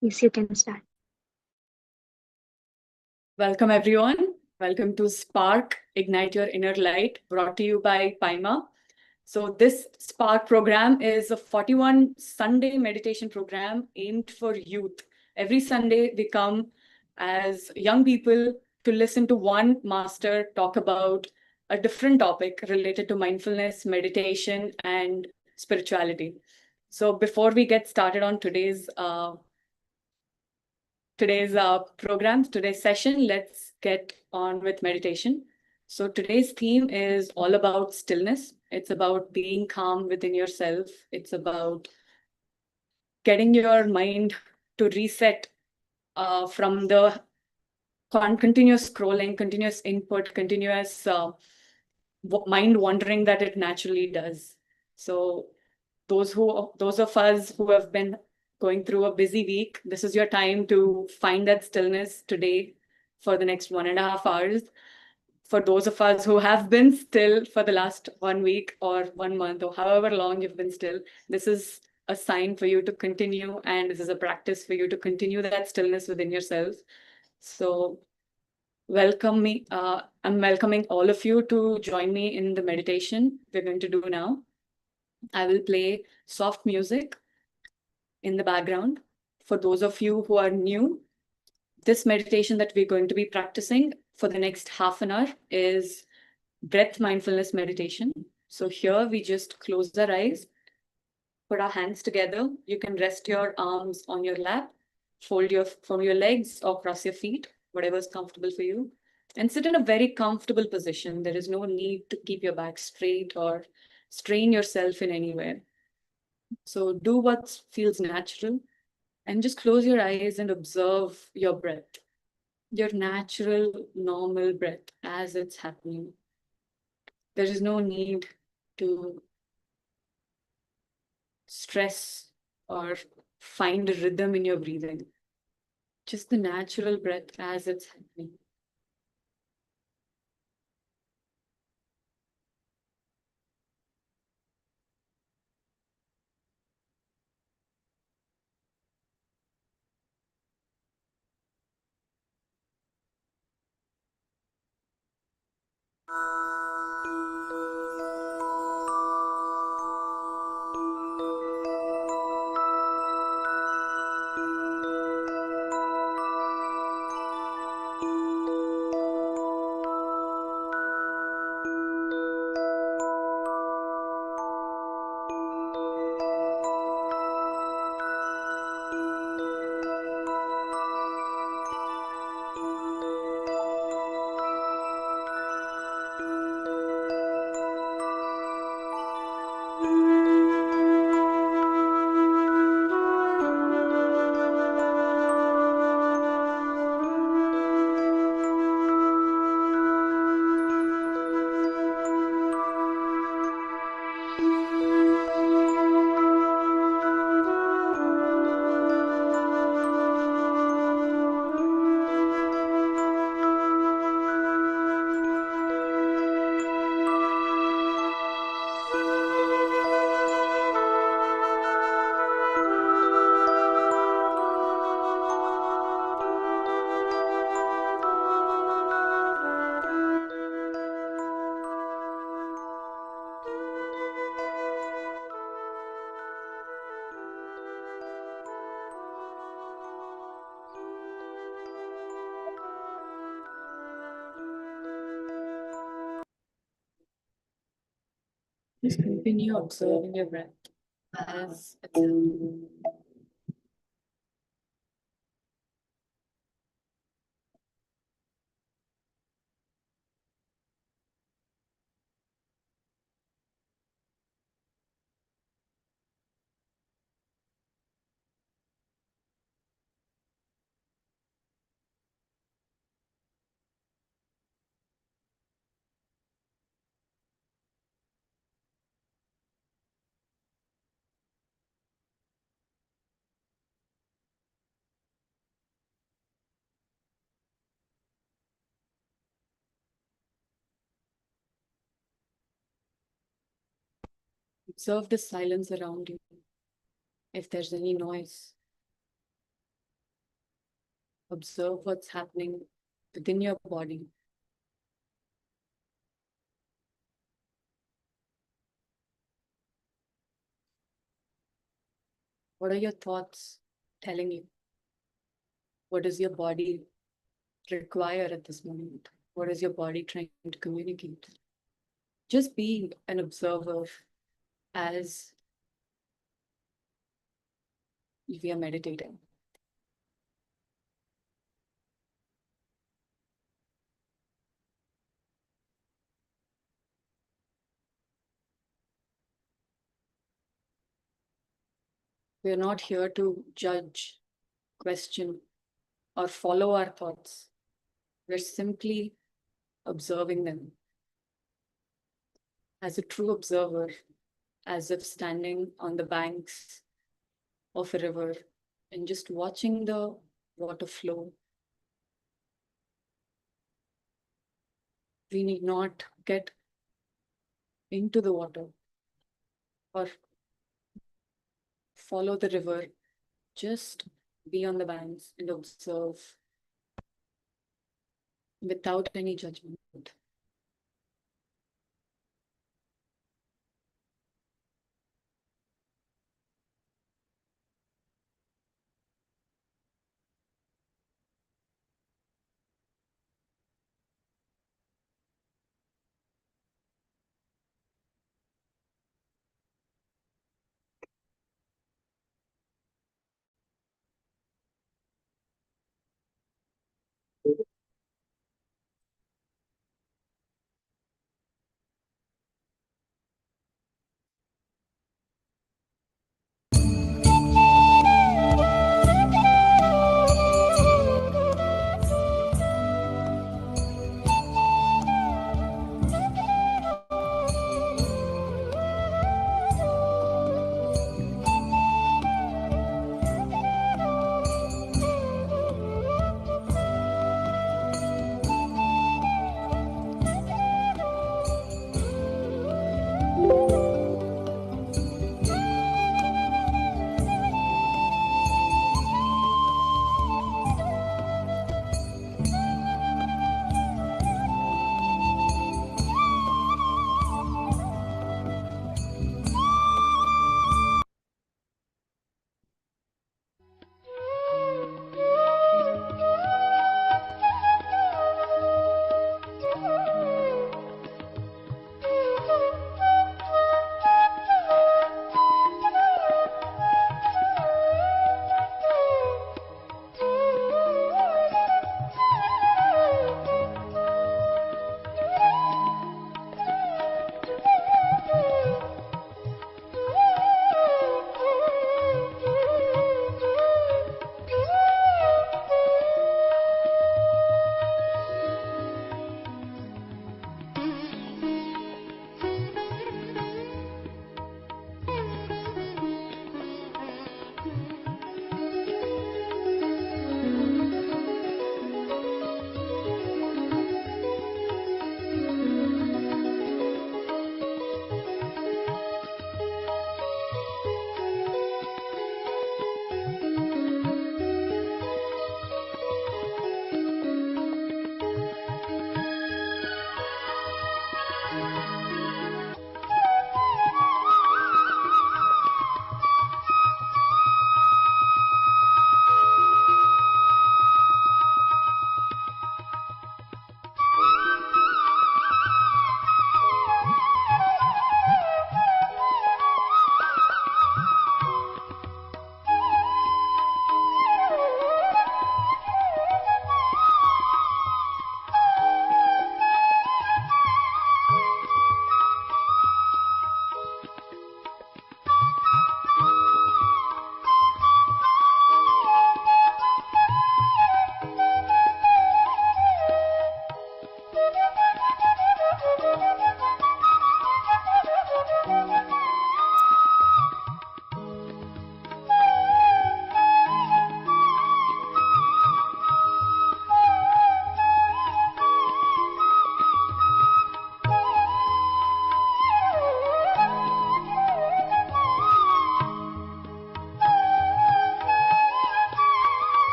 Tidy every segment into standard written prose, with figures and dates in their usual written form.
Yes, you can start. Welcome, everyone. Welcome to Spark, Ignite Your Inner Light, brought to you by Paima. So this Spark program is a 41 Sunday meditation program aimed for youth. Every Sunday, we come as young people to listen to one master talk about a different topic related to mindfulness, meditation, and spirituality. So before we get started on today's session, let's get on with meditation. So today's theme is all about stillness. It's about being calm within yourself. It's about getting your mind to reset from the continuous scrolling, continuous input, continuous mind wandering that it naturally does. So those of us who have been going through a busy week, this is your time to find that stillness today for the next 1.5 hours. For those of us who have been still for the last 1 week or 1 month or however long you've been still, this is a sign for you to continue, and this is a practice for you to continue that stillness within yourself. So I'm welcoming all of you to join me in the meditation we're going to do now. I will play soft music in the background. For those of you who are new, this meditation that we're going to be practicing for the next half an hour is breath mindfulness meditation. So here we just close our eyes, put our hands together. You can rest your arms on your lap, from your legs or cross your feet, whatever is comfortable for you, and sit in a very comfortable position. There is no need to keep your back straight or strain yourself in any way. So do what feels natural and just close your eyes and observe your breath, your natural, normal breath as it's happening. There is no need to stress or find a rhythm in your breathing. Just the natural breath as it's happening. Just continue observing your breath as it's happening. Observe the silence around you. If there's any noise, Observe what's happening within your body. What are your thoughts telling you? What does your body require at this moment? What is your body trying to communicate? Just be an observer as we are meditating. We are not here to judge, question, or follow our thoughts. We're simply observing them. As a true observer, as if standing on the banks of a river and just watching the water flow. We need not get into the water or follow the river, just be on the banks and observe without any judgment.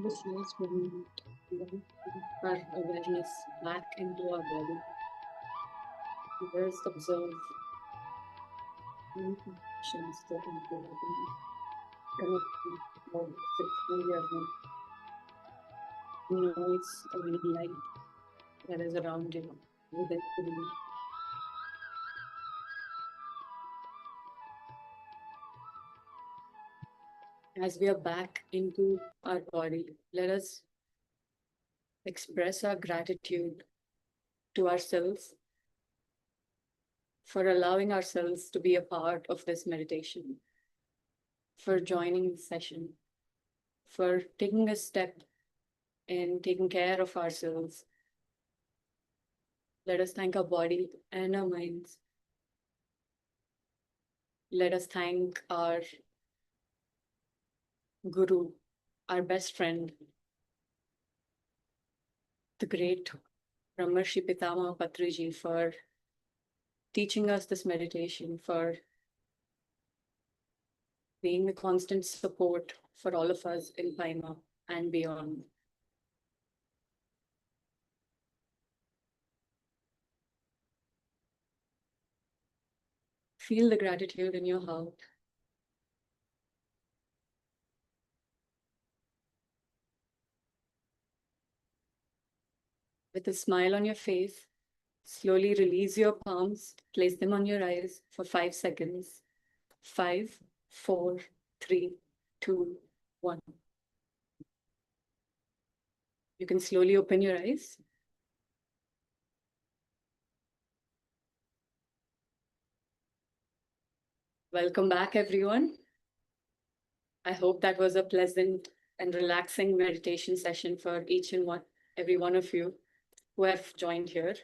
This is when we bring our awareness back into our body. First observe any sensations that enter our body. Connecting more with your noise or any light that is around you within the room. As we are back into our body, let us express our gratitude to ourselves for allowing ourselves to be a part of this meditation, for joining the session, for taking a step in taking care of ourselves. Let us thank our body and our minds. Let us thank our Guru, our best friend, the great Brahmarshi Pitama Patriji, for teaching us this meditation, for being a constant support for all of us in Paima and beyond. Feel the gratitude in your heart. With a smile on your face, slowly release your palms, place them on your eyes for 5 seconds. 5, 4, 3, 2, 1. You can slowly open your eyes. Welcome back, everyone. I hope that was a pleasant and relaxing meditation session for each and every one of you who have joined here.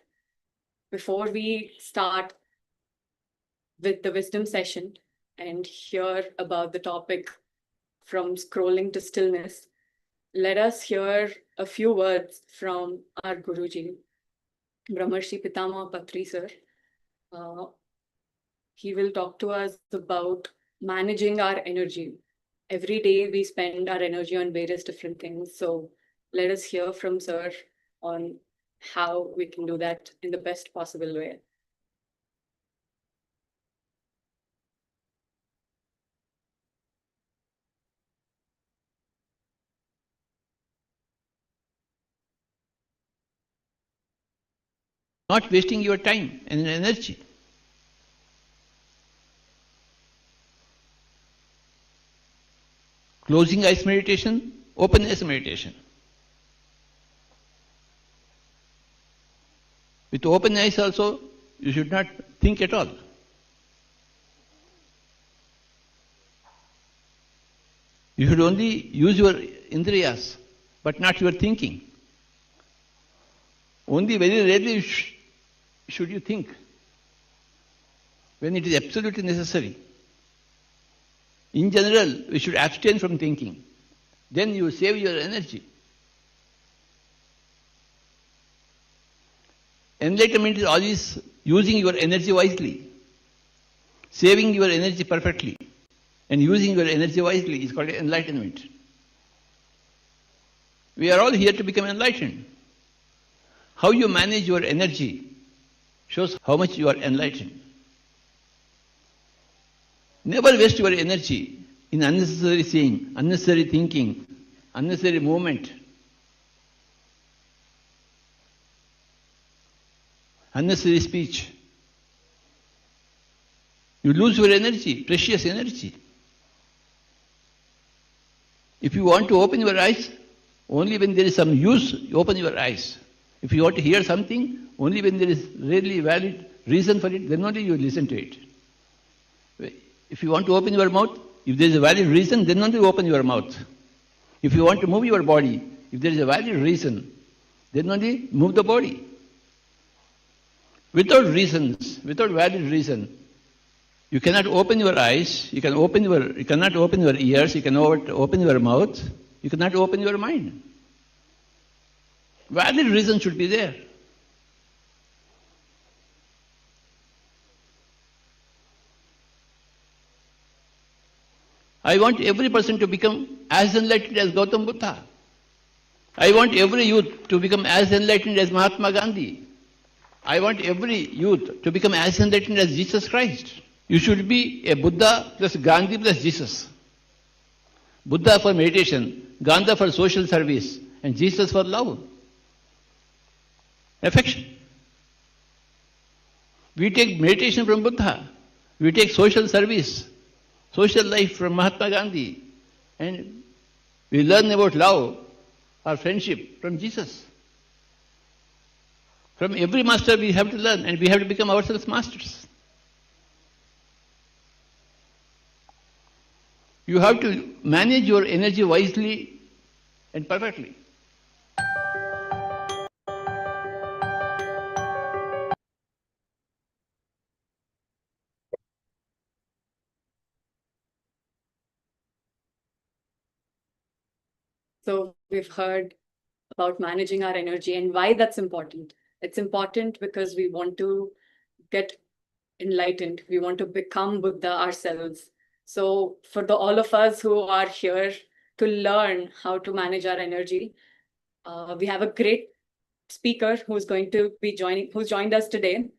Before we start with the wisdom session and hear about the topic from scrolling to stillness, let us hear a few words from our Guruji, Brahmarshi Pitama Patri sir. He will talk to us about managing our energy. Every day we spend our energy on various different things. So let us hear from sir on how we can do that in the best possible way. Not wasting your time and energy. Closing eyes meditation, open eyes meditation. With open eyes also, you should not think at all. You should only use your indriyas, but not your thinking. Only very rarely should you think, when it is absolutely necessary. In general, we should abstain from thinking. Then you save your energy. Enlightenment is always using your energy wisely, saving your energy perfectly, and using your energy wisely is called enlightenment. We are all here to become enlightened. How you manage your energy shows how much you are enlightened. Never waste your energy in unnecessary seeing, unnecessary thinking, unnecessary movement, unnecessary speech. You lose your energy, precious energy. If you want to open your eyes, only when there is some use, you open your eyes. If you want to hear something, only when there is really valid reason for it, then only you listen to it. If you want to open your mouth, if there is a valid reason, then only you open your mouth. If you want to move your body, if there is a valid reason, then only move the body. Without reasons, without valid reason, you cannot open your eyes, you cannot open your ears, you cannot open your mouth, you cannot open your mind. Valid reason should be there. I want every person to become as enlightened as Gautam Buddha. I want every youth to become as enlightened as Mahatma Gandhi. I want every youth to become as enlightened as Jesus Christ. You should be a Buddha plus Gandhi plus Jesus. Buddha for meditation, Gandhi for social service, and Jesus for love, affection. We take meditation from Buddha, we take social service, social life from Mahatma Gandhi, and we learn about love or friendship from Jesus. From every master we have to learn, and we have to become ourselves masters. You have to manage your energy wisely and perfectly. So we've heard about managing our energy and why that's important. It's important because we want to get enlightened. We want to become Buddha ourselves. So for all of us who are here to learn how to manage our energy, we have a great speaker who's joined us today,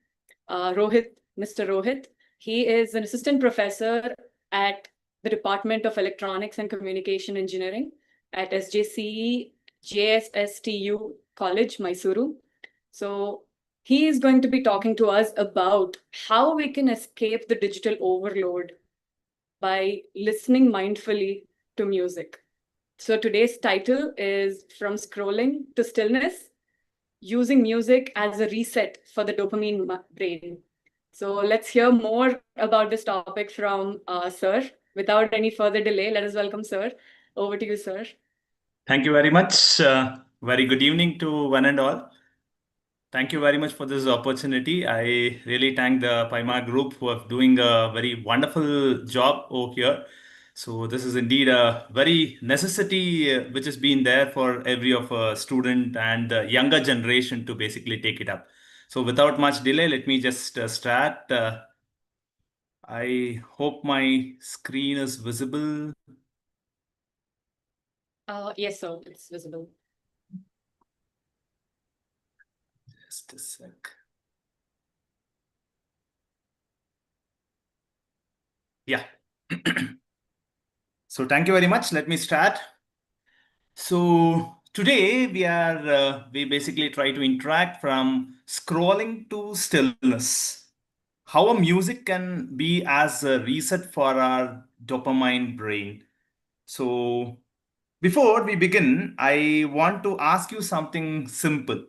Rohith, Mr. Rohith. He is an assistant professor at the Department of Electronics and Communication Engineering at SJCE JSSTU College, Mysuru. So he is going to be talking to us about how we can escape the digital overload by listening mindfully to music. So today's title is From Scrolling to Stillness, Using Music as a Reset for the Dopamine Brain. So let's hear more about this topic from Sir. Without any further delay, let us welcome Sir. Over to you, Sir. Thank you very much. Very good evening to one and all. Thank you very much for this opportunity. I really thank the Paima group who are doing a very wonderful job over here. So this is indeed a very necessity which has been there for every of a student and the younger generation to basically take it up. So without much delay, let me just start. I hope my screen is visible. Yes, sir, it's visible. Just a sec. Yeah. So thank you very much. Let me start. So today we basically try to interact from scrolling to stillness. How a music can be as a reset for our dopamine brain. So before we begin, I want to ask you something simple.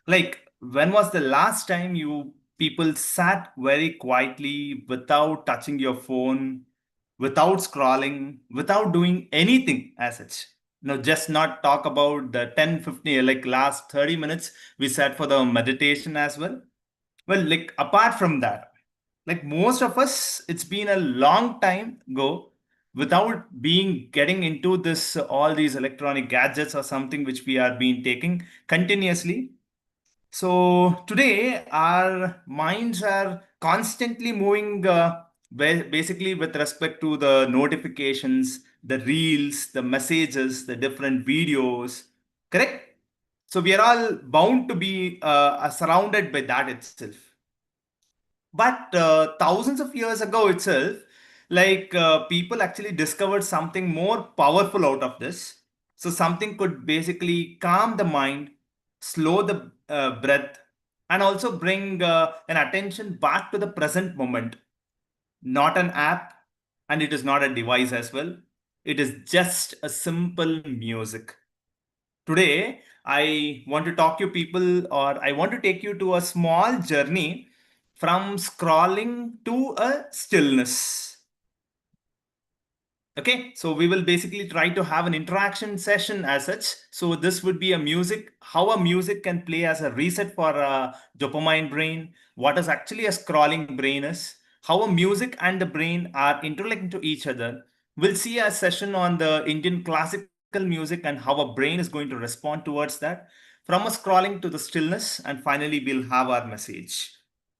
Like, when was the last time you people sat very quietly without touching your phone, without scrolling, without doing anything as such? No, just not talk about the 10, 15, like last 30 minutes we sat for the meditation as well. Well, like apart from that, like most of us, it's been a long time go without being getting into this all these electronic gadgets or something which we are being taking continuously. So today, our minds are constantly moving, basically with respect to the notifications, the reels, the messages, the different videos. Correct? So we are all bound to be surrounded by that itself. But thousands of years ago itself, people actually discovered something more powerful out of this. So something could basically calm the mind, slow the breath, and also bring an attention back to the present moment. Not an app, and it is not a device as well. It is just a simple music. Today, I want to talk you people, or I want to take you to a small journey from scrolling to a stillness. Okay, so we will basically try to have an interaction session as such. So this would be a music, how a music can play as a reset for a dopamine brain, what is actually a scrolling brain is, how a music and the brain are interlinked to each other. We'll see a session on the Indian classical music and how a brain is going to respond towards that. From a scrolling to the stillness, and finally we'll have our message.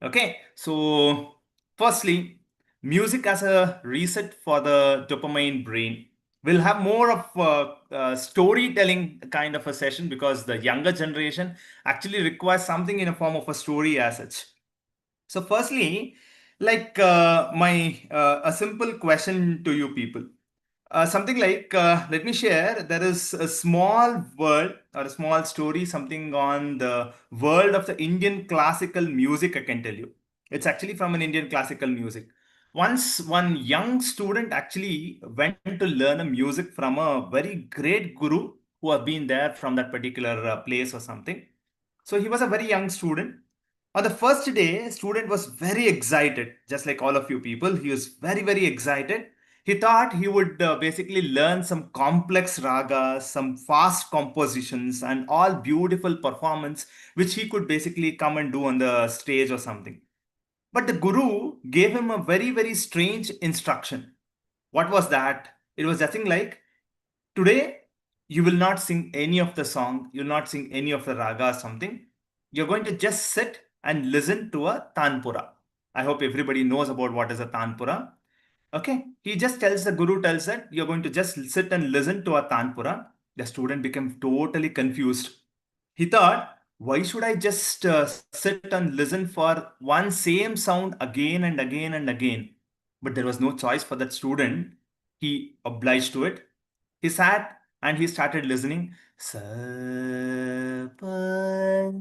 Okay, so firstly, music as a reset for the dopamine brain. We'll have more of storytelling kind of a session because the younger generation actually requires something in a form of a story as such. So, firstly, like my a simple question to you people. Something like, let me share. There is a small world or a small story, something on the world of the Indian classical music. I can tell you, it's actually from an Indian classical music. Once, one young student actually went to learn a music from a very great guru who have been there from that particular place or something. So he was a very young student. On the first day, student was very excited, just like all of you people. He was very, very excited. He thought he would basically learn some complex ragas, some fast compositions, and all beautiful performance, which he could basically come and do on the stage or something. But the guru gave him a very, very strange instruction. What was that? It was nothing like, today, you will not sing any of the song, you'll not sing any of the raga or something. You're going to just sit and listen to a tanpura. I hope everybody knows about what is a tanpura. Okay, he just tells the guru tells that you're going to just sit and listen to a tanpura. The student became totally confused. He thought, why should I just sit and listen for one same sound again and again and again? But there was no choice for that student. He obliged to it. He sat and he started listening. Sa, pa,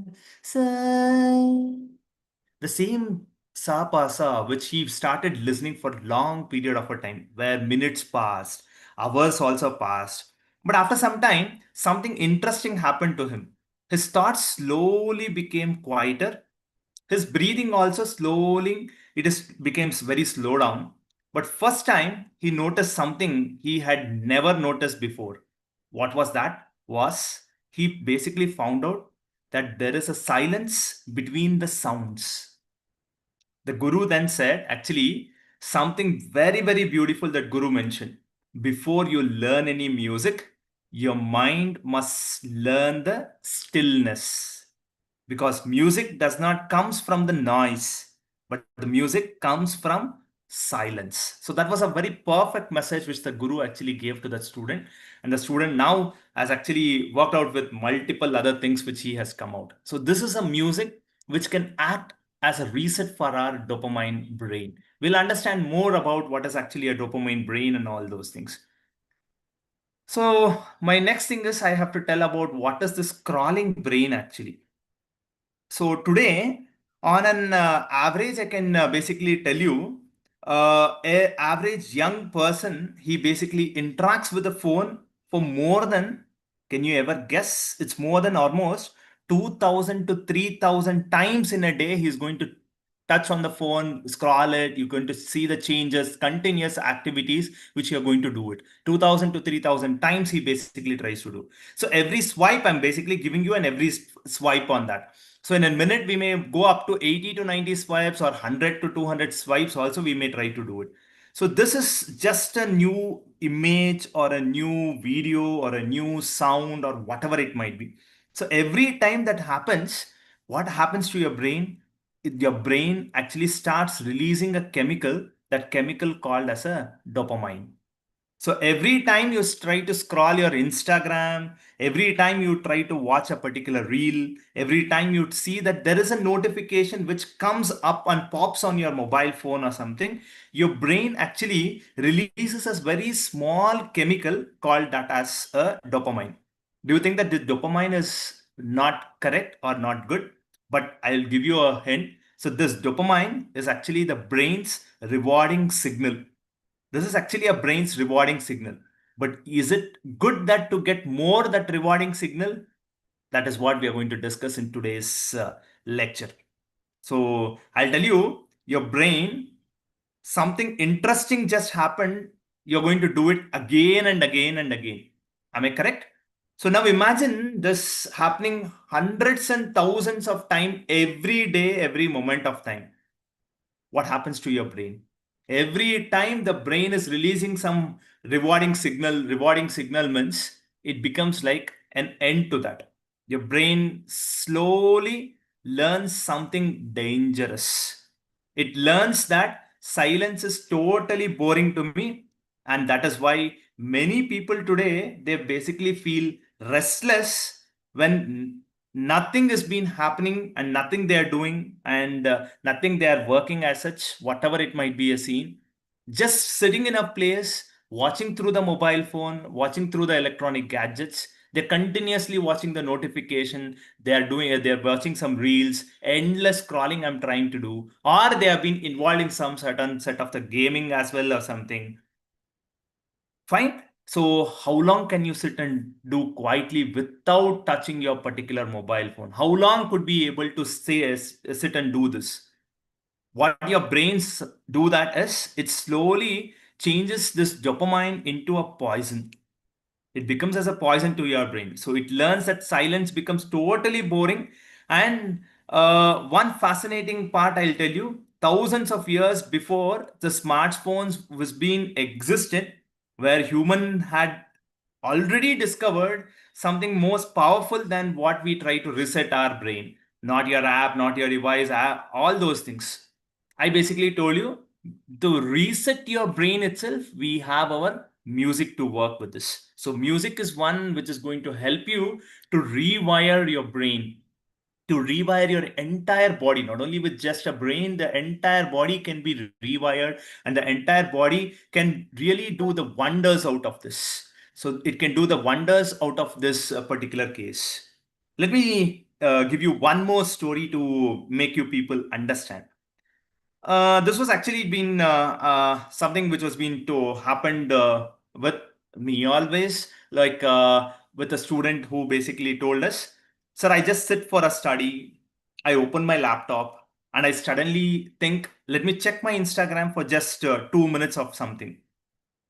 sa. The same sa pa sa, which he started listening for long period of a time, where minutes passed, hours also passed. But after some time, something interesting happened to him. His thoughts slowly became quieter. His breathing also slowly, it is becomes very slow down. But first time he noticed something he had never noticed before. What was that? Was he basically found out that there is a silence between the sounds. The guru then said, actually, something very, very beautiful that guru mentioned. Before you learn any music, your mind must learn the stillness, because music does not comes from the noise, but the music comes from silence. So that was a very perfect message which the guru actually gave to that student, and the student now has actually worked out with multiple other things which he has come out. So this is a music which can act as a reset for our dopamine brain. We'll understand more about what is actually a dopamine brain and all those things. So my next thing is I have to tell about what is this crawling brain actually. So today, on an average, I can basically tell you, a average young person, he basically interacts with the phone for more than, can you ever guess? It's more than almost 2,000 to 3,000 times in a day. He's going to touch on the phone, scroll it. You're going to see the changes, continuous activities which you're going to do it. 2,000 to 3,000 times he basically tries to do. So every swipe, I'm basically giving you an every swipe on that. So in a minute, we may go up to 80 to 90 swipes or 100 to 200 swipes also we may try to do it. So this is just a new image or a new video or a new sound or whatever it might be. So every time that happens, what happens to your brain? Your brain actually starts releasing a chemical, that chemical called as a dopamine. So every time you try to scroll your Instagram, every time you try to watch a particular reel, every time you see that there is a notification which comes up and pops on your mobile phone or something, your brain actually releases a very small chemical called that as a dopamine. Do you think that the dopamine is not correct or not good? But I'll give you a hint. So this dopamine is actually the brain's rewarding signal. This is actually a brain's rewarding signal. But is it good that to get more that rewarding signal? That is what we are going to discuss in today's lecture. So I'll tell you, your brain, something interesting just happened. You're going to do it again and again and again. Am I correct? So now imagine this happening hundreds and thousands of times every day, every moment of time. What happens to your brain? Every time the brain is releasing some rewarding signal means it becomes like an end to that. Your brain slowly learns something dangerous. It learns that silence is totally boring to me, and that is why many people today, they basically feel restless when nothing has been happening and nothing they are doing and nothing they are working as such, whatever it might be a scene. Just sitting in a place, watching through the mobile phone, watching through the electronic gadgets. They're continuously watching the notification. They're watching some reels, endless scrolling I'm trying to do, or they have been involved in some certain set of the gaming as well or something. Fine. So how long can you sit and do quietly without touching your particular mobile phone? How long could be able to sit and do this? What your brains do that is it slowly changes this dopamine into a poison. It becomes as a poison to your brain. So it learns that silence becomes totally boring. And one fascinating part I'll tell you, thousands of years before the smartphones was being existed, where human had already discovered something most powerful than what we try to reset our brain. Not your app, not your device, app, all those things. I basically told you to reset your brain itself, we have our music to work with this. So music is one which is going to help you to rewire your brain, to rewire your entire body, not only with just a brain, the entire body can be rewired, and the entire body can really do the wonders out of this. So it can do the wonders out of this particular case. Let me give you one more story to make you people understand. This was actually been something which was been to happened with me always, like with a student who basically told us, "Sir, I just sit for a study. I open my laptop and I suddenly think, let me check my Instagram for just 2 minutes of something."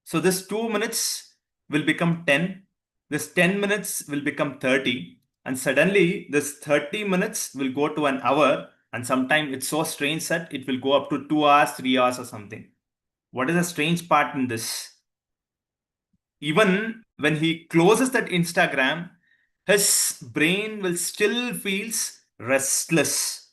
So this 2 minutes will become 10. This 10 minutes will become 30. And suddenly this 30 minutes will go to an hour. And sometimes it's so strange that it will go up to 2 hours, 3 hours or something. What is the strange part in this? Even when he closes that Instagram, his brain will still feels restless.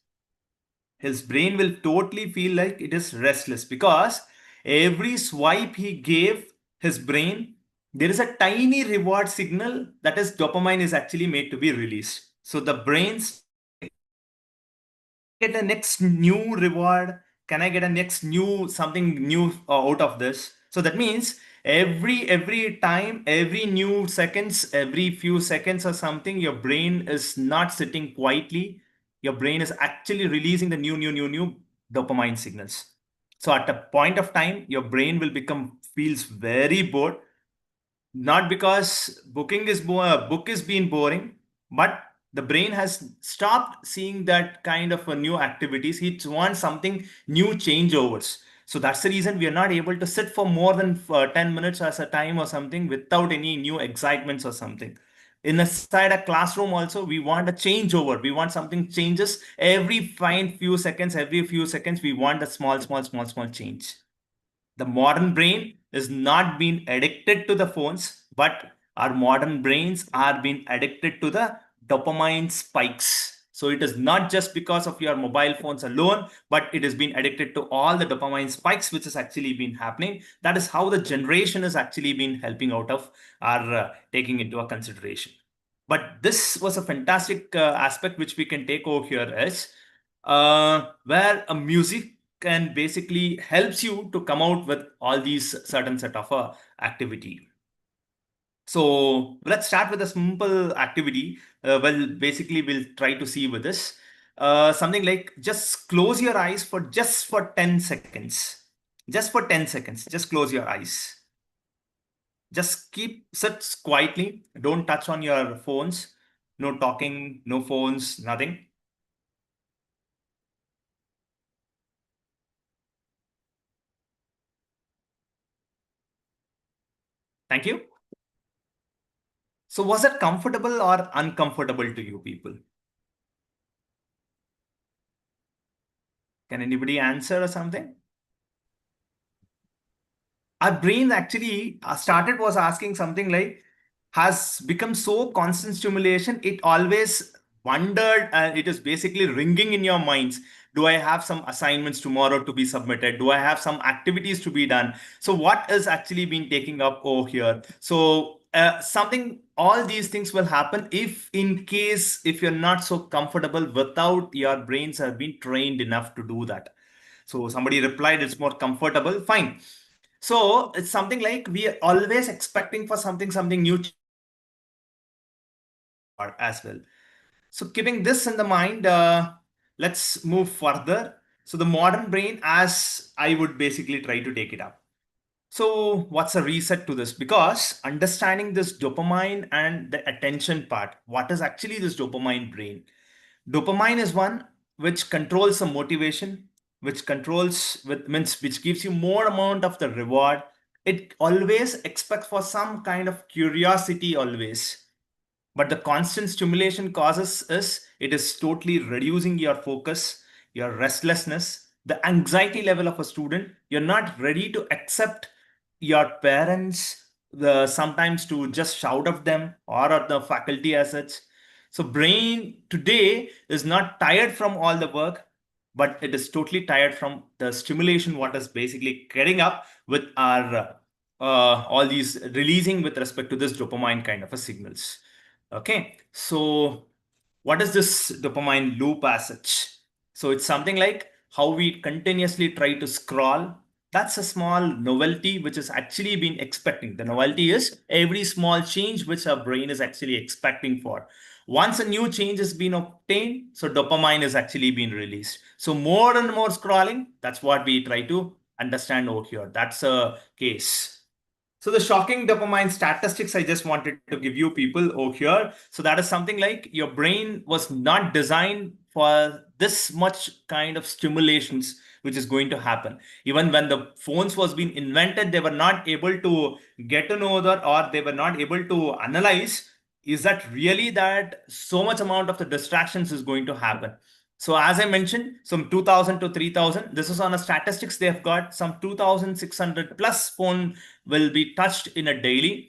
His brain will totally feel like it is restless because every swipe he gave his brain, there is a tiny reward signal, that is dopamine is actually made to be released. So the brains get a next new reward. Can I get a next new something new out of this? So that means every time, every new seconds, every few seconds or something, your brain is not sitting quietly. Your brain is actually releasing the new dopamine signals. So at a point of time, your brain will become feels very bored, not because book is being boring, but the brain has stopped seeing that kind of a new activities. It wants something new changeovers. So that's the reason we are not able to sit for more than 10 minutes as a time or something without any new excitements or something. Inside a classroom also, we want a changeover. We want something changes every fine few seconds. Every few seconds we want a small change. The modern brain is not being addicted to the phones, but our modern brains are being addicted to the dopamine spikes. So it is not just because of your mobile phones alone, but it has been addicted to all the dopamine spikes, which has actually been happening. That is how the generation has actually been helping out of our taking into a consideration. But this was a fantastic aspect which we can take over here is where a music can basically helps you to come out with all these certain set of activity. So let's start with a simple activity. Well, basically we'll try to see with this something like just close your eyes for 10 seconds. Just for 10 seconds, just close your eyes. Just sit quietly. Don't touch on your phones. No talking, no phones, nothing. Thank you. So was it comfortable or uncomfortable to you people? Can anybody answer or something? Our brain actually started was asking something like, has become so constant stimulation, it always wondered and it is basically ringing in your minds Do I have some assignments tomorrow to be submitted? Do I have some activities to be done? So what is actually being taken up over here? So all these things will happen if you're not so comfortable without your brains have been trained enough to do that. So somebody replied, it's more comfortable. Fine. So it's something like we are always expecting for something new as well. So keeping this in the mind, let's move further. So the modern brain, as I would basically try to take it up. So what's a reset to this? Because understanding this dopamine and the attention part, what is actually this dopamine brain? Dopamine is one which controls the motivation, which gives you more amount of the reward. It always expects for some kind of curiosity always. But the constant stimulation causes is it is totally reducing your focus, your restlessness, the anxiety level of a student. You're not ready to accept your parents, the sometimes to just shout at them or at the faculty as such. So brain today is not tired from all the work, but it is totally tired from the stimulation what is basically getting up with our all these releasing with respect to this dopamine kind of a signals. Okay, so what is this dopamine loop as such? So it's something like how we continuously try to scroll. That's a small novelty which is actually been expecting. The novelty is every small change which our brain is actually expecting for. Once a new change has been obtained, so dopamine is actually being released. So more and more scrolling, that's what we try to understand over here. That's a case. So the shocking dopamine statistics I just wanted to give you people over here. So that is something like your brain was not designed for this much kind of stimulations which is going to happen. Even when the phones was being invented, they were not able to get to know that, or they were not able to analyze, is that really that so much amount of the distractions is going to happen. So as I mentioned, some 2000 to 3000, this is on a statistics they have got some 2600 plus phone will be touched in a daily,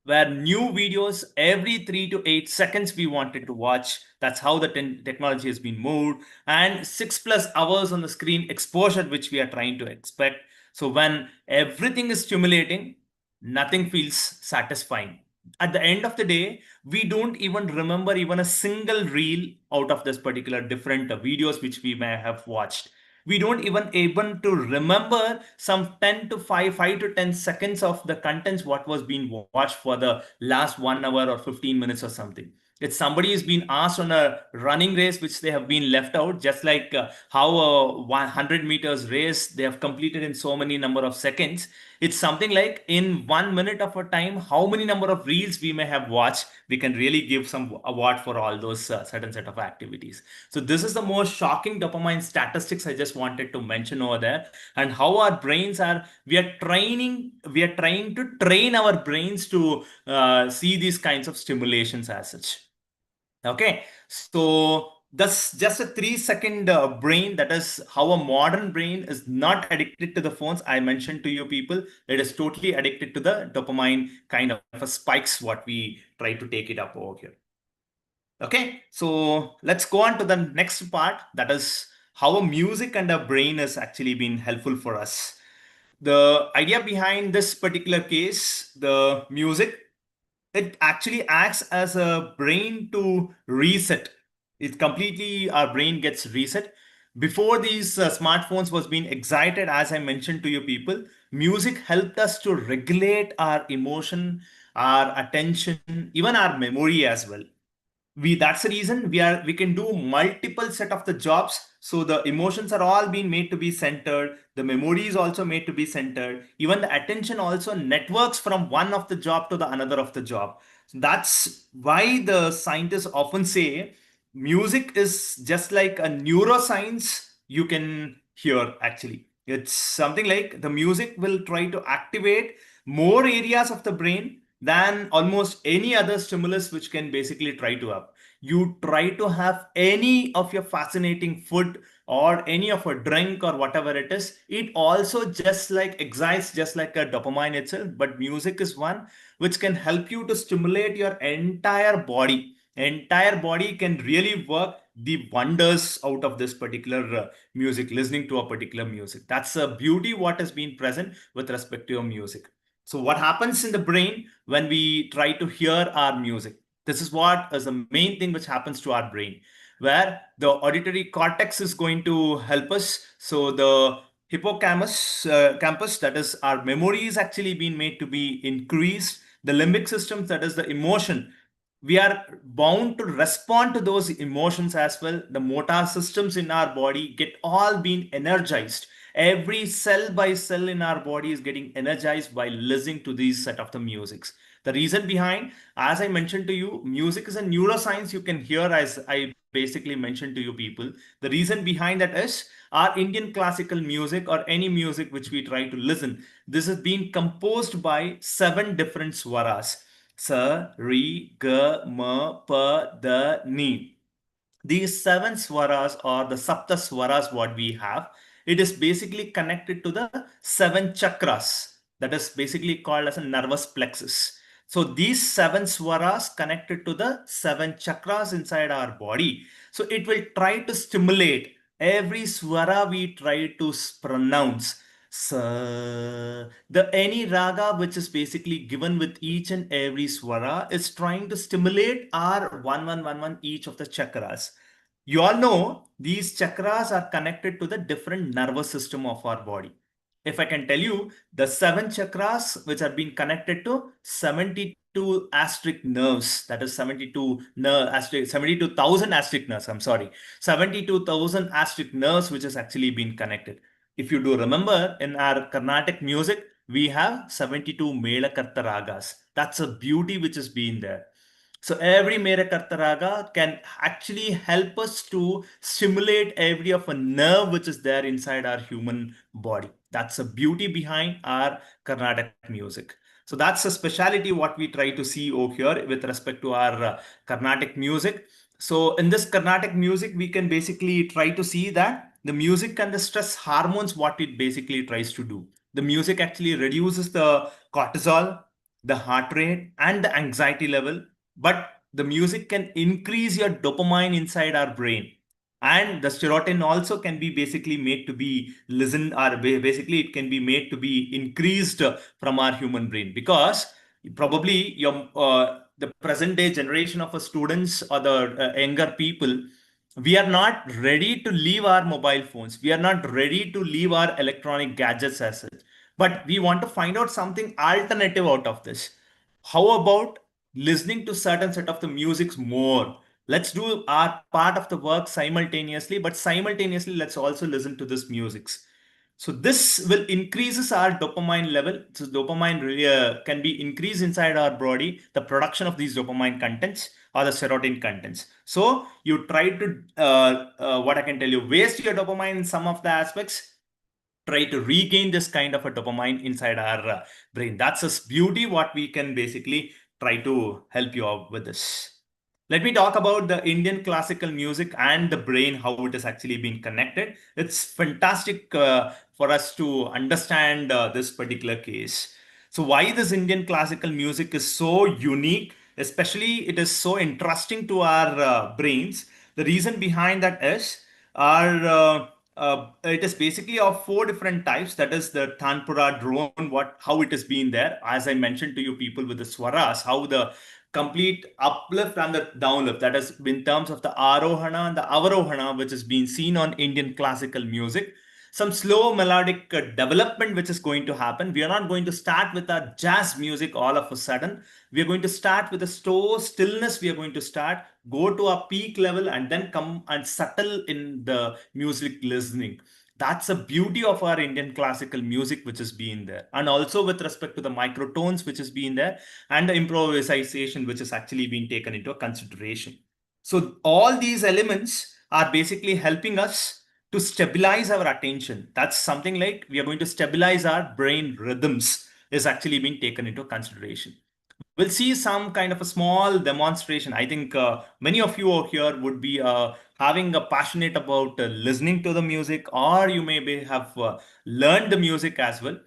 where new videos every 3 to 8 seconds we wanted to watch. That's how the technology has been moved, and 6+ hours on the screen exposure which we are trying to expect. So when everything is stimulating, nothing feels satisfying. At the end of the day, we don't even remember even a single reel out of this particular different videos which we may have watched. We don't even able to remember some 10 to 5 to 10 seconds of the contents what was being watched for the last 1 hour or 15 minutes or something. If somebody is being asked on a running race which they have been left out, just like how a 100 meters race they have completed in so many number of seconds, it's something like in 1 minute of a time, how many number of reels we may have watched, we can really give some award for all those certain set of activities. So this is the most shocking dopamine statistics I just wanted to mention over there, and how our brains are, we are trying to train our brains to see these kinds of stimulations as such. Okay, so that's just a 3 second brain. That is how a modern brain is not addicted to the phones. I mentioned to you people, it is totally addicted to the dopamine kind of a spikes what we try to take it up over here. Okay, so let's go on to the next part. That is how a music and a brain has actually been helpful for us. The idea behind this particular case, the music, it actually acts as a brain to reset. It completely, our brain gets reset. Before these smartphones was being excited, as I mentioned to you people, music helped us to regulate our emotion, our attention, even our memory as well. That's the reason we can do multiple set of the jobs. So the emotions are all being made to be centered, the memory is also made to be centered, even the attention also networks from one of the job to the another of the job. So that's why the scientists often say music is just like a neuroscience you can hear. Actually, it's something like the music will try to activate more areas of the brain than almost any other stimulus which can basically try to up. You try to have any of your fascinating food or any of a drink or whatever it is, it also just like excites just like a dopamine itself. But music is one which can help you to stimulate your entire body. Entire body can really work the wonders out of this particular music, listening to a particular music. That's a beauty what has been present with respect to your music. So what happens in the brain when we try to hear our music? This is what is the main thing which happens to our brain, where the auditory cortex is going to help us. So the hippocampus, campus, that is our memory, is actually being made to be increased. The limbic system, that is the emotion, we are bound to respond to those emotions as well. The motor systems in our body get all being energized. Every cell by cell in our body is getting energized by listening to these set of the musics. The reason behind, as I mentioned to you, music is a neuroscience you can hear, as I basically mentioned to you people. The reason behind that is our Indian classical music, or any music which we try to listen, this is being composed by 7 different swaras: sa, re, ga, ma, pa, da, ni. These 7 swaras, or the sapta swaras what we have, it is basically connected to the 7 chakras, that is basically called as a nervous plexus. So these 7 swaras connected to the 7 chakras inside our body. So it will try to stimulate every swara we try to pronounce. Sa, the any raga which is basically given with each and every swara is trying to stimulate our 1111 each of the chakras. You all know these chakras are connected to the different nervous system of our body. If I can tell you, the 7 chakras which are being connected to 72 asterisk nerves, that is 72,000 asterisk nerves, I'm sorry, 72,000 asterisk nerves which has actually been connected. If you do remember, in our Carnatic music, we have 72 Mela Karta ragas. That's a beauty which has been there. So every Mera Karta raga can actually help us to stimulate every of a nerve which is there inside our human body. That's the beauty behind our Carnatic music. So that's a speciality what we try to see over here with respect to our Carnatic music. So in this Carnatic music, we can basically try to see that the music and the stress hormones, what it basically tries to do. The music actually reduces the cortisol, the heart rate, and the anxiety level. But the music can increase your dopamine inside our brain. And the serotonin also can be basically made to be listened, or basically it can be made to be increased from our human brain, because probably the present day generation of students, or the younger people, we are not ready to leave our mobile phones. We are not ready to leave our electronic gadgets as such. But we want to find out something alternative out of this. How about listening to certain set of the musics more? Let's do our part of the work simultaneously, but simultaneously let's also listen to this musics. So this will increases our dopamine level. So dopamine really, can be increased inside our body, the production of these dopamine contents, or the serotonin contents. So you try to, what I can tell you, waste your dopamine in some of the aspects, try to regain this kind of a dopamine inside our brain. That's a beauty what we can basically try to help you out with this. Let me talk about the Indian classical music and the brain, how it has actually been connected. It's fantastic for us to understand this particular case. So why this Indian classical music is so unique, especially it is so interesting to our brains. The reason behind that is our it is basically of 4 different types. That is the Tanpura drone, how it has been there. As I mentioned to you people with the swaras, how the complete uplift and the downlift, that is in terms of the arohana and the avarohana, which is being seen on Indian classical music. Some slow melodic development which is going to happen. We are not going to start with our jazz music all of a sudden. We are going to start with a slow stillness. We are going to start, go to a peak level, and then come and settle in the music listening. That's the beauty of our Indian classical music which has been there. And also with respect to the microtones which has been there, and the improvisation which has actually been taken into consideration. So all these elements are basically helping us to stabilize our attention. That's something like we are going to stabilize our brain rhythms is actually being taken into consideration. We'll see some kind of a small demonstration. I think many of you out here would be having a passionate about listening to the music, or you have learned the music as well.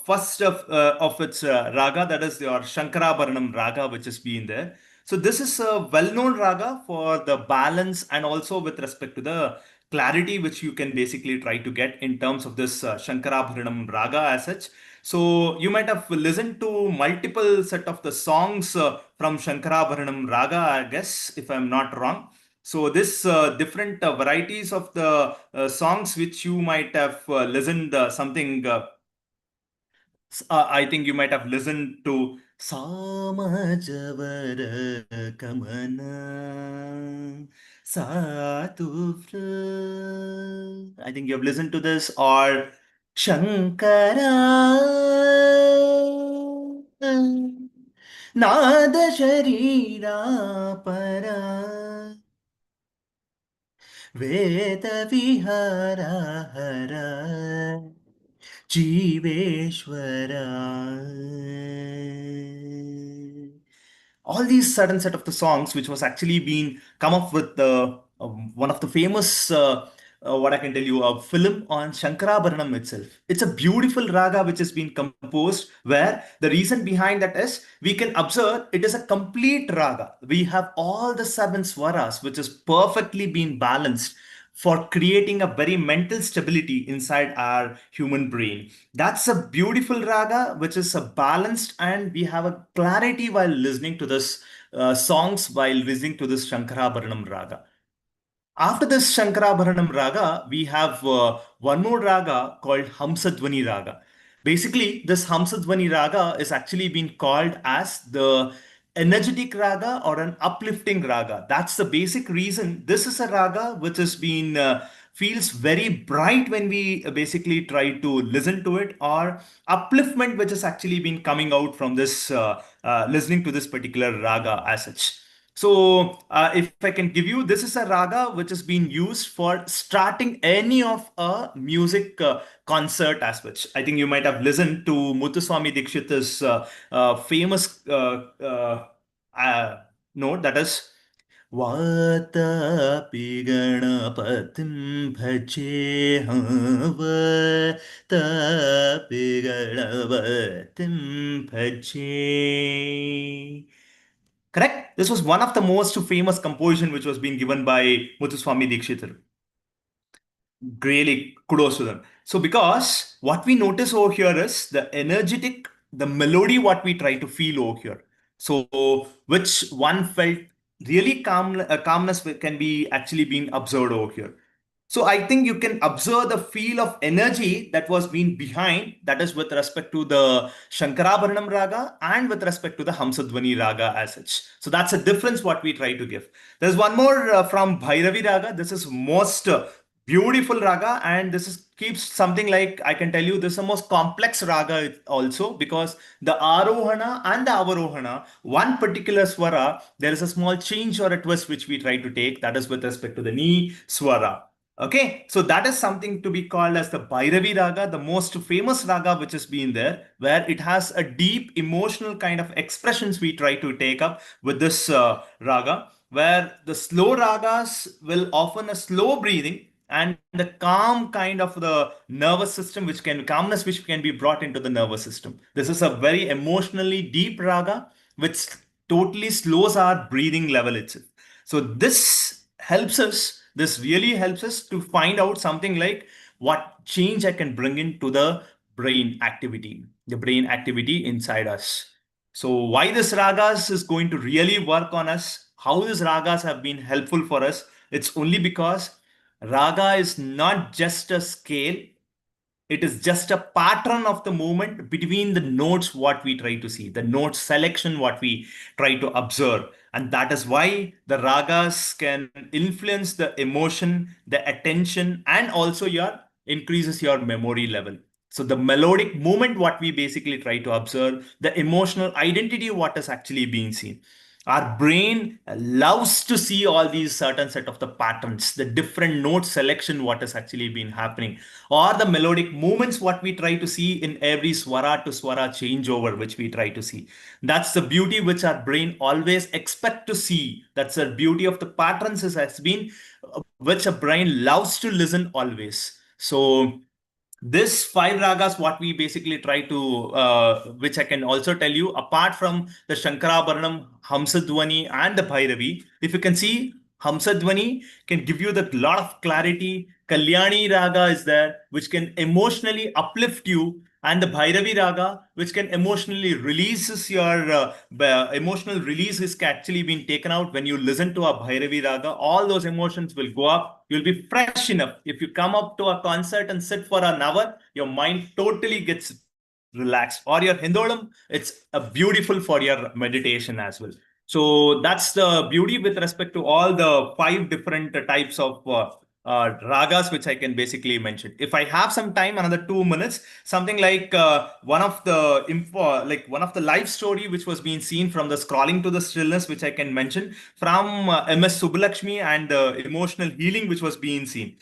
First of its raga, that is your Shankarabharanam raga, which has been there. So this is a well-known raga for the balance and also with respect to the clarity which you can basically try to get in terms of this Shankarabharanam raga as such. So you might have listened to multiple set of the songs from Shankarabharanam raga, I guess, if I'm not wrong. So this different varieties of the songs which you might have listened something I think you might have listened to Samajavara Kamana Satufra. I think you have listened to this or Shankara Nada Sharira Para Veda Vihara Hara Jiveshwara. All these certain set of the songs, which was actually being come up with one of the famous, what I can tell you, a film on Shankarabharanam itself. It's a beautiful raga which has been composed, where the reason behind that is we can observe it is a complete raga. We have all the seven swaras, which is perfectly been balanced for creating a very mental stability inside our human brain. That's a beautiful raga, which is a balanced, and we have a clarity while listening to this songs, while listening to this Shankarabharanam raga. After this Shankarabharanam raga, we have one more raga called Hamsadvani raga. Basically, this Hamsadvani raga is actually been called as the energetic raga or an uplifting raga. That's the basic reason. This is a raga which has been feels very bright when we basically try to listen to it, or upliftment which has actually been coming out from this listening to this particular raga as such. So, if I can give you, this is a raga which has been used for starting any of a music concert as such. I think you might have listened to Muthuswami Dikshit's famous note, that is Vatapi Ganapatim Bhajeha Vatapi Ganapatim Bhaje. Correct? This was one of the most famous composition which was being given by Muthuswami Dikshit. Really kudos to them. So because what we notice over here is the energetic, the melody what we try to feel over here. So which one felt really calmness can be actually being observed over here. So I think you can observe the feel of energy that was being behind, that is with respect to the Shankarabharanam raga and with respect to the Hamsadvani raga as such. So that's a difference what we try to give. There's one more from Bhairavi raga. This is most beautiful raga, and this is keeps something like, I can tell you, this is the most complex raga also, because the Arohana and the Avarohana, one particular swara, there is a small change or a twist which we try to take, that is with respect to the Ni swara. Okay, so that is something to be called as the Bhairavi Raga, the most famous raga which has been there, where it has a deep emotional kind of expressions we try to take up with this raga, where the slow ragas will often a slow breathing and the calm kind of the nervous system, which can calmness which can be brought into the nervous system. This is a very emotionally deep raga which totally slows our breathing level itself. So this really helps us to find out something like what change I can bring into the brain activity inside us. So why this ragas is going to really work on us, how these ragas have been helpful for us, it's only because raga is not just a scale, it is just a pattern of the movement between the notes what we try to see, the note selection what we try to observe. And that is why the ragas can influence the emotion, the attention, and also your increases your memory level. So the melodic movement what we basically try to observe, the emotional identity what is actually being seen. Our brain loves to see all these certain set of the patterns, the different note selection what has actually been happening, or the melodic movements what we try to see in every swara to swara changeover which we try to see. That's the beauty which our brain always expect to see. That's the beauty of the patterns has been which a brain loves to listen always. So This five ragas, what we basically try to, which I can also tell you, apart from the Shankarabharanam, Hamsadwani, and the Bhairavi, if you can see, Hamsadwani can give you the lot of clarity. Kalyani raga is there, which can emotionally uplift you, and the Bhairavi raga, which can emotionally releases your emotional release is actually being taken out when you listen to a Bhairavi raga. All those emotions will go up. You'll be fresh enough. If you come up to a concert and sit for an hour, your mind totally gets relaxed. Or your Hindolam, it's beautiful for your meditation as well. So that's the beauty with respect to all the five different types of ragas which I can basically mention. If I have some time, another 2 minutes, something like one of the info, like one of the life story which was being seen from the Scrolling to the Stillness, which I can mention from MS Subbulakshmi, and the emotional healing which was being seen.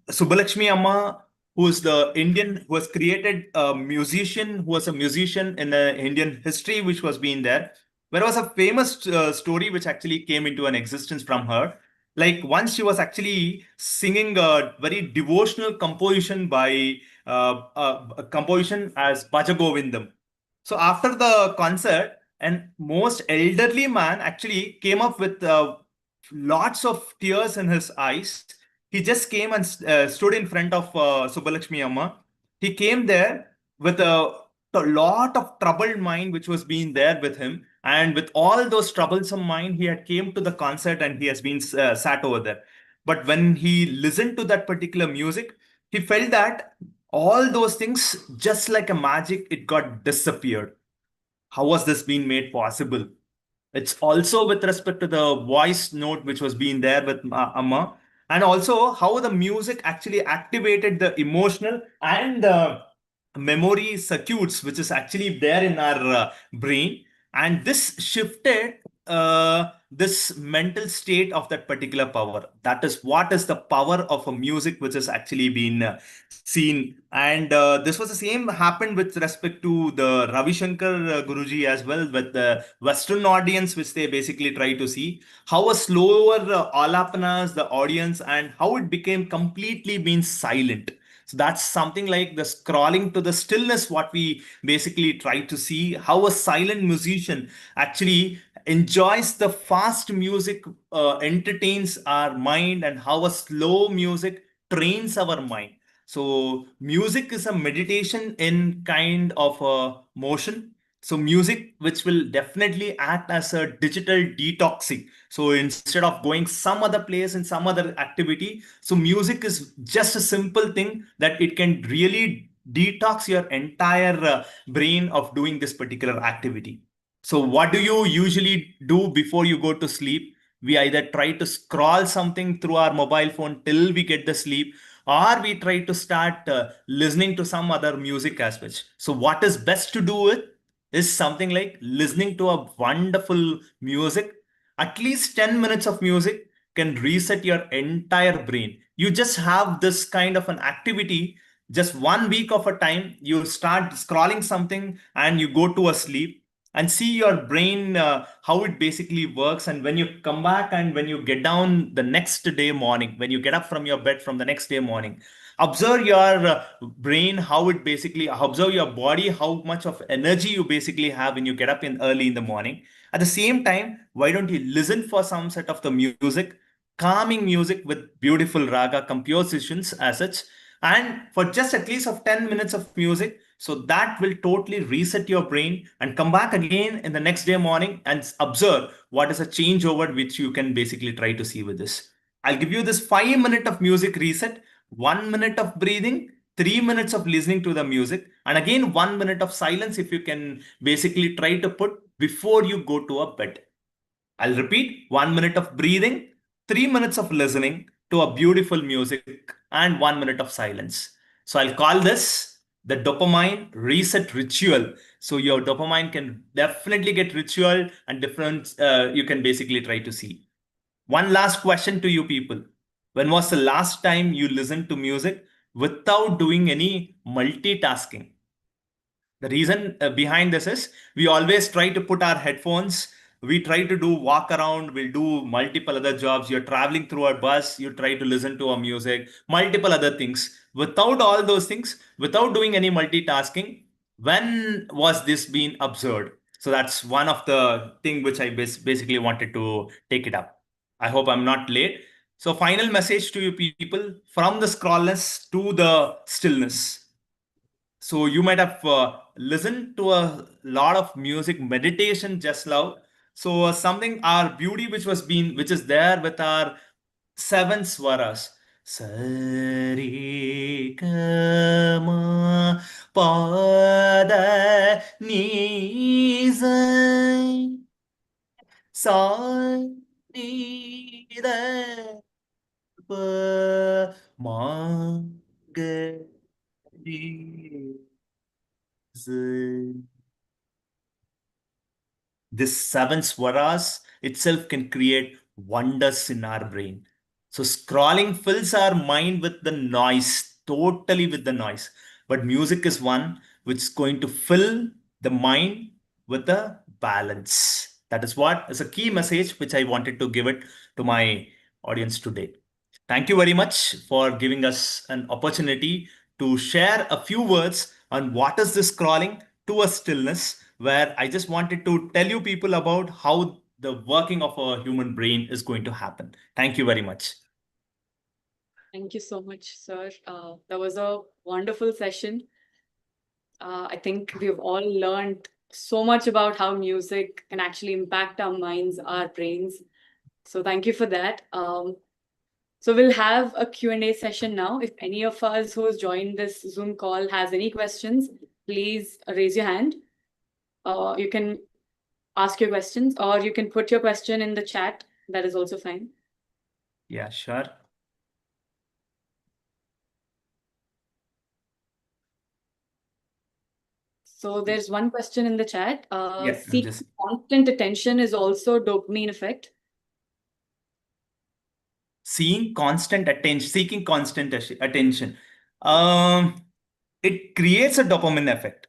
Subbulakshmi Amma, who is the Indian, who has created a musician, who was a musician in the Indian history, which was being there. There was a famous story which actually came into an existence from her. Like once she was actually singing a very devotional composition by a composition as Bhaja Govindam. So after the concert, an most elderly man actually came up with lots of tears in his eyes. He just came and stood in front of Subbulakshmi Amma. He came there with a lot of troubled mind which was being there with him, and with all those troublesome mind, he had came to the concert and he has been sat over there. But when he listened to that particular music, he felt that all those things, just like a magic, it got disappeared. How was this being made possible? It's also with respect to the voice note which was being there with Amma, and also how the music actually activated the emotional and memory circuits which is actually there in our brain, and this shifted this mental state of that particular power. That is what is the power of a music which has actually been seen. And this was the same happened with respect to the Ravi Shankar Guruji as well, with the Western audience, which they basically try to see how a slower alapanas, the audience, and how it became completely being silent. So that's something like the scrolling to the stillness, what we basically try to see, how a silent musician actually enjoys the fast music, entertains our mind, and how a slow music trains our mind. So music is a meditation in kind of a motion. So music, which will definitely act as a digital detoxing. So instead of going some other place and some other activity, so music is just a simple thing that it can really detox your entire brain of doing this particular activity. So what do you usually do before you go to sleep? We either try to scroll something through our mobile phone till we get the sleep, or we try to start listening to some other music as well. So what is best to do it is something like listening to a wonderful music. At least 10 minutes of music can reset your entire brain. You just have this kind of an activity, just 1 week of a time, you start scrolling something and you go to a sleep, and see your brain how it basically works. And when you come back and when you get down the next day morning, when you get up from your bed from the next day morning, observe your brain, how it basically, observe your body, how much of energy you basically have when you get up in early in the morning. At the same time, why don't you listen for some set of the music, calming music with beautiful raga compositions as such, and for just at least of 10 minutes of music, so that will totally reset your brain, and come back again in the next day morning and observe what is a changeover which you can basically try to see with this. I'll give you this 5 minute of music reset, 1 minute of breathing, 3 minutes of listening to the music, and again 1 minute of silence if you can basically try to put before you go to a bed. I'll repeat: 1 minute of breathing, 3 minutes of listening to a beautiful music, and 1 minute of silence. So I'll call this the dopamine reset ritual. So your dopamine can definitely get ritual and different, you can basically try to see. One last question to you people. When was the last time you listened to music without doing any multitasking? The reason behind this is we always try to put our headphones We try to do walk around, we'll do multiple other jobs. You're traveling through a bus, you try to listen to a music, multiple other things. Without all those things, without doing any multitasking, when was this being observed? So that's one of the thing which I basically wanted to take it up. I hope I'm not late. So final message to you people, from the scrollless to the stillness. So you might have listened to a lot of music meditation just now. So something our beauty which is there with our seven swaras. Sari kama pada ni sa ni da pa ma ga ni this seven swaras itself can create wonders in our brain. So scrolling fills our mind with the noise, totally with the noise. But music is one which is going to fill the mind with a balance. That is what is a key message which I wanted to give it to my audience today. Thank you very much for giving us an opportunity to share a few words on what is this scrolling to a stillness, where I just wanted to tell you people about how the working of a human brain is going to happen. Thank you very much. Thank you so much, sir. That was a wonderful session. I think we've all learned so much about how music can actually impact our minds, our brains. So thank you for that. So we'll have a Q&A session now. If any of us who has joined this Zoom call has any questions, please raise your hand. You can ask your questions, or you can put your question in the chat. That is also fine. Yeah, sure. So there's one question in the chat. Yeah, Seeking constant attention is also dopamine effect. seeking constant attention. It creates a dopamine effect.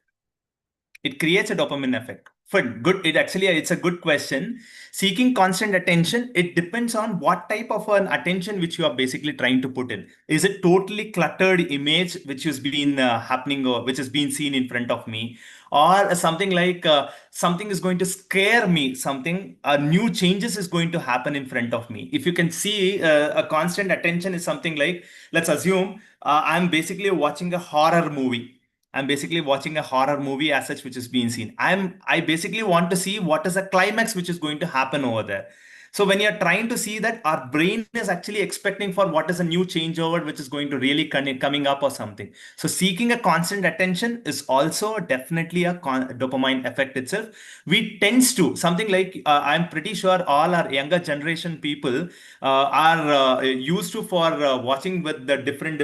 It creates a dopamine effect. For good, it's a good question. Seeking constant attention, it depends on what type of an attention which you are basically trying to put in. Is it totally cluttered image which has been happening, or which has been seen in front of me, or something like something is going to scare me, something new changes is going to happen in front of me. If you can see, a constant attention is something like, let's assume I'm basically watching a horror movie. I'm basically watching a horror movie as such, which is being seen. I basically want to see what is the climax which is going to happen over there. So when you're trying to see that, our brain is actually expecting for what is a new changeover which is going to really coming up or something. So seeking a constant attention is also definitely a dopamine effect itself. We tends to something like, I'm pretty sure all our younger generation people are used to for watching with the different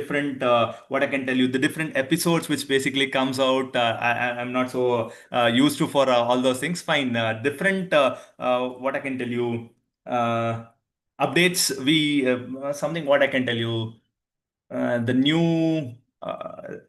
what I can tell you, the different episodes which basically comes out. I'm not so used to for all those things. Fine, different what I can tell you, uh, updates. We something what I can tell you, the new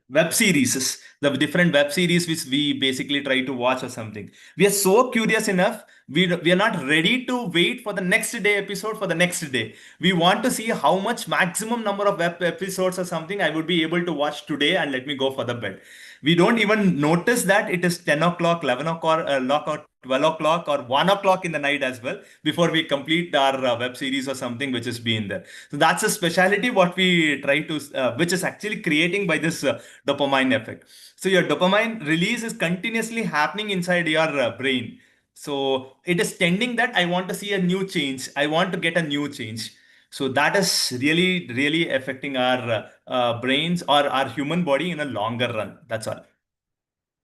web series, the different web series which we basically try to watch or something. We are so curious enough. We are not ready to wait for the next day episode for the next day. We want to see how much maximum number of web episodes or something I would be able to watch today and let me go for the bed. We don't even notice that it is 10 o'clock, 11 o'clock, or 12 o'clock or 1 o'clock in the night as well before we complete our web series or something which has been there. So that's a speciality what we try to, which is actually creating by this dopamine effect. So your dopamine release is continuously happening inside your brain. So it is tending that I want to see a new change. I want to get a new change. So that is really, really affecting our brains or our human body in a longer run. That's all.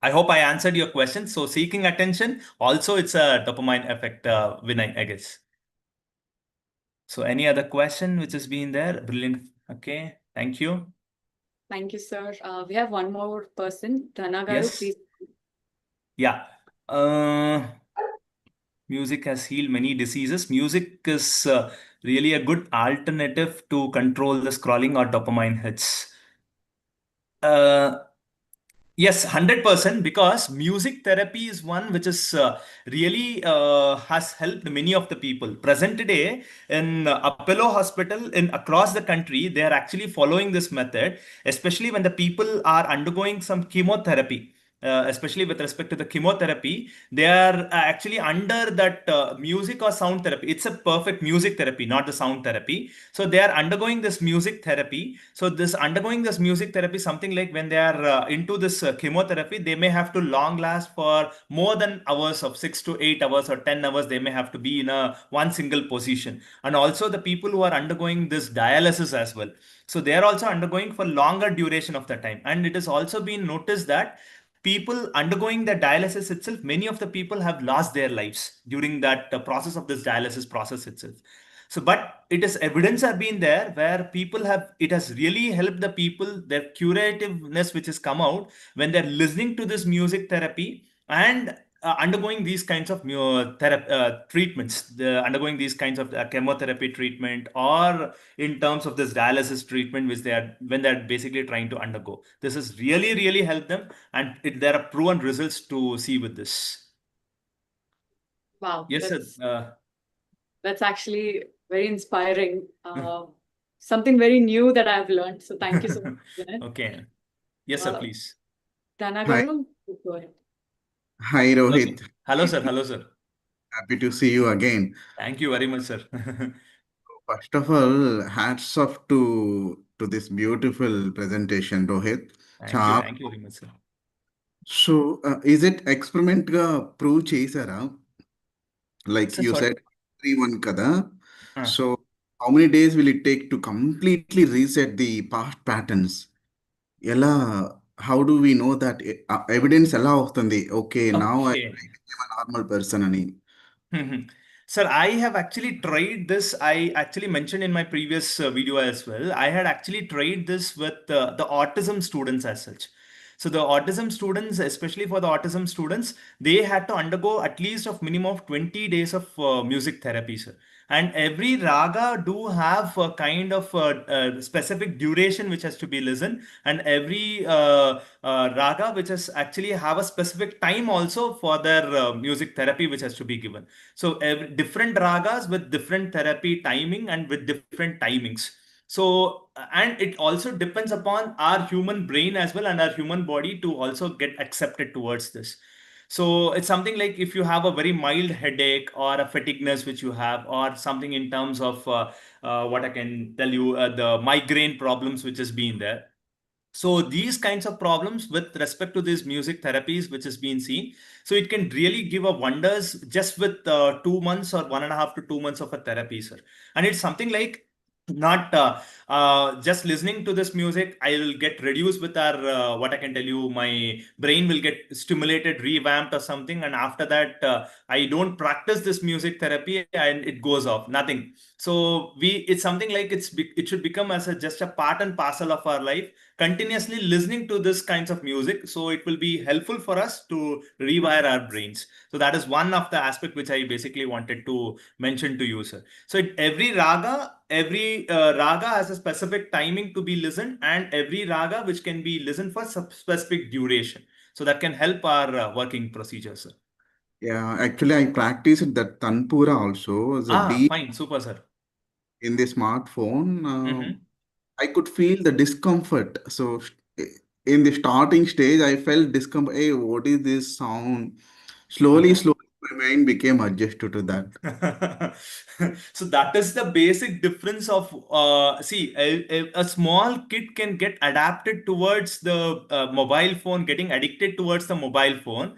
I hope I answered your question. So seeking attention, also it's a dopamine effect, Vinay, I guess. So any other question which has been there? Brilliant. Okay. Thank you. Thank you, sir. We have one more person. Dhana Garu, Yes. please. Yeah. Music has healed many diseases. Music is really a good alternative to control the scrolling or dopamine hits. Uh, Yes, 100%, because music therapy is one which is really has helped many of the people. Present today in Apollo Hospital in across the country, they are actually following this method, especially when the people are undergoing some chemotherapy. Especially with respect to the chemotherapy, they are actually under that music or sound therapy. It's a perfect music therapy, not the sound therapy. So they are undergoing this music therapy. So this undergoing this music therapy, something like when they are into this chemotherapy, they may have to long last for more than hours of 6 to 8 hours or 10 hours. They may have to be in a one single position. And also the people who are undergoing this dialysis as well. So they are also undergoing for longer duration of the time. And it has also been noticed that people undergoing the dialysis itself, many of the people have lost their lives during that process of this dialysis process itself. So, but it is evidence have been there where people have, it has really helped the people, their curativeness which has come out when they're listening to this music therapy and undergoing these kinds of treatments, undergoing these kinds of chemotherapy treatment, or in terms of this dialysis treatment, which they are when they're basically trying to undergo. This has really, really helped them, and there are proven results to see with this. Wow, Yes, sir. that's actually very inspiring. Something very new that I've learned. So thank you so much, Vinay. Okay. Yes, sir, Uh, please. Dana Hi, Garu, go ahead. hi Hello, sir. Rohit. Hello, sir. Hello, sir. Happy to see you again. Thank you very much, sir. First of all, hats off to this beautiful presentation, Rohit. Thank you. Cha Thank you very much, sir. so, is it experiment ga prove చేశారా? Like Sir, you sorry. said, 3-1 kada. Ah. So, how many days will it take to completely reset the past patterns? ఎలా how do we know that evidence ఎలా వస్తుంది? Okay, now I Okay. became a normal person అని. Sir, I have actually tried this. I actually mentioned in my previous video as well. I had actually tried this with the autism students as such. So the autism students, especially for the autism students, they had to undergo at least of minimum of 20 days of music therapy, sir. And every raga do have a kind of specific duration which has to be listened, and every raga which has actually have a specific time also for their music therapy which has to be given. So different ragas with different therapy timing and with different timings. So, and it also depends upon our human brain as well and our human body to also get accepted towards this. So it's something like if you have a very mild headache or a fatigueness which you have, or something in terms of what I can tell you, the migraine problems which has been there. So these kinds of problems with respect to these music therapies which has been seen, so it can really give a wonders just with 2 months or 1.5 to 2 months of a therapy, sir. And it's something like not just listening to this music, I will get reduced with our what I can tell you, my brain will get stimulated, revamped or something, and after that I don't practice this music therapy and it goes off, nothing. So it's something like it should become as a just a part and parcel of our life, continuously listening to this kinds of music, so it will be helpful for us to rewire our brains. So that is one of the aspect which I basically wanted to mention to you, sir. So every raga has a specific timing to be listened, and every raga which can be listened for specific duration, so that can help our working procedure, sir. Yeah, actually, I practiced that Tanpura also as a deep Fine, super, sir. in the smartphone. Mm-hmm. I could feel the discomfort. So, in the starting stage, I felt discomfort. Hey, what is this sound? Slowly, Uh-huh. slowly, my mind became adjusted to that. So that is the basic difference of see, a small kid can get adapted towards the mobile phone, getting addicted towards the mobile phone.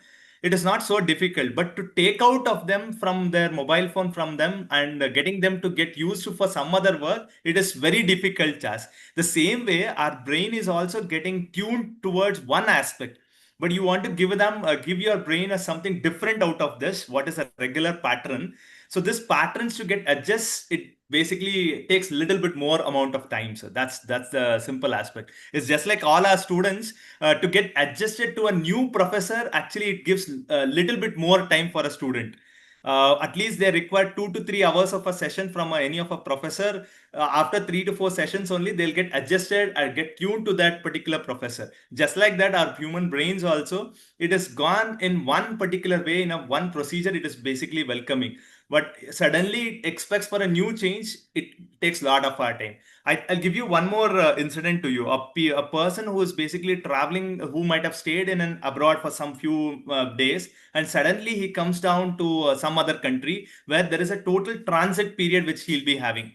It is not so difficult, but to take out of them from their mobile phone from them and getting them to get used to for some other work, it is very difficult task. The same way, our brain is also getting tuned towards one aspect, but you want to give them give your brain a something different out of this, what is a regular pattern. So this patterns to get adjust, it basically takes a little bit more amount of time. So that's the simple aspect. It's just like all our students, to get adjusted to a new professor, actually it gives a little bit more time for a student. At least they require 2 to 3 hours of a session from any of a professor after 3 to 4 sessions only, they'll get adjusted and get tuned to that particular professor. Just like that, our human brains also, it has gone in one particular way, in a one procedure, it is basically welcoming. But suddenly it expects for a new change, it takes a lot of our time. I'll give you one more incident to you. A person who is basically traveling, who might have stayed in an abroad for some few days, and suddenly he comes down to some other country where there is a total transit period which he'll be having,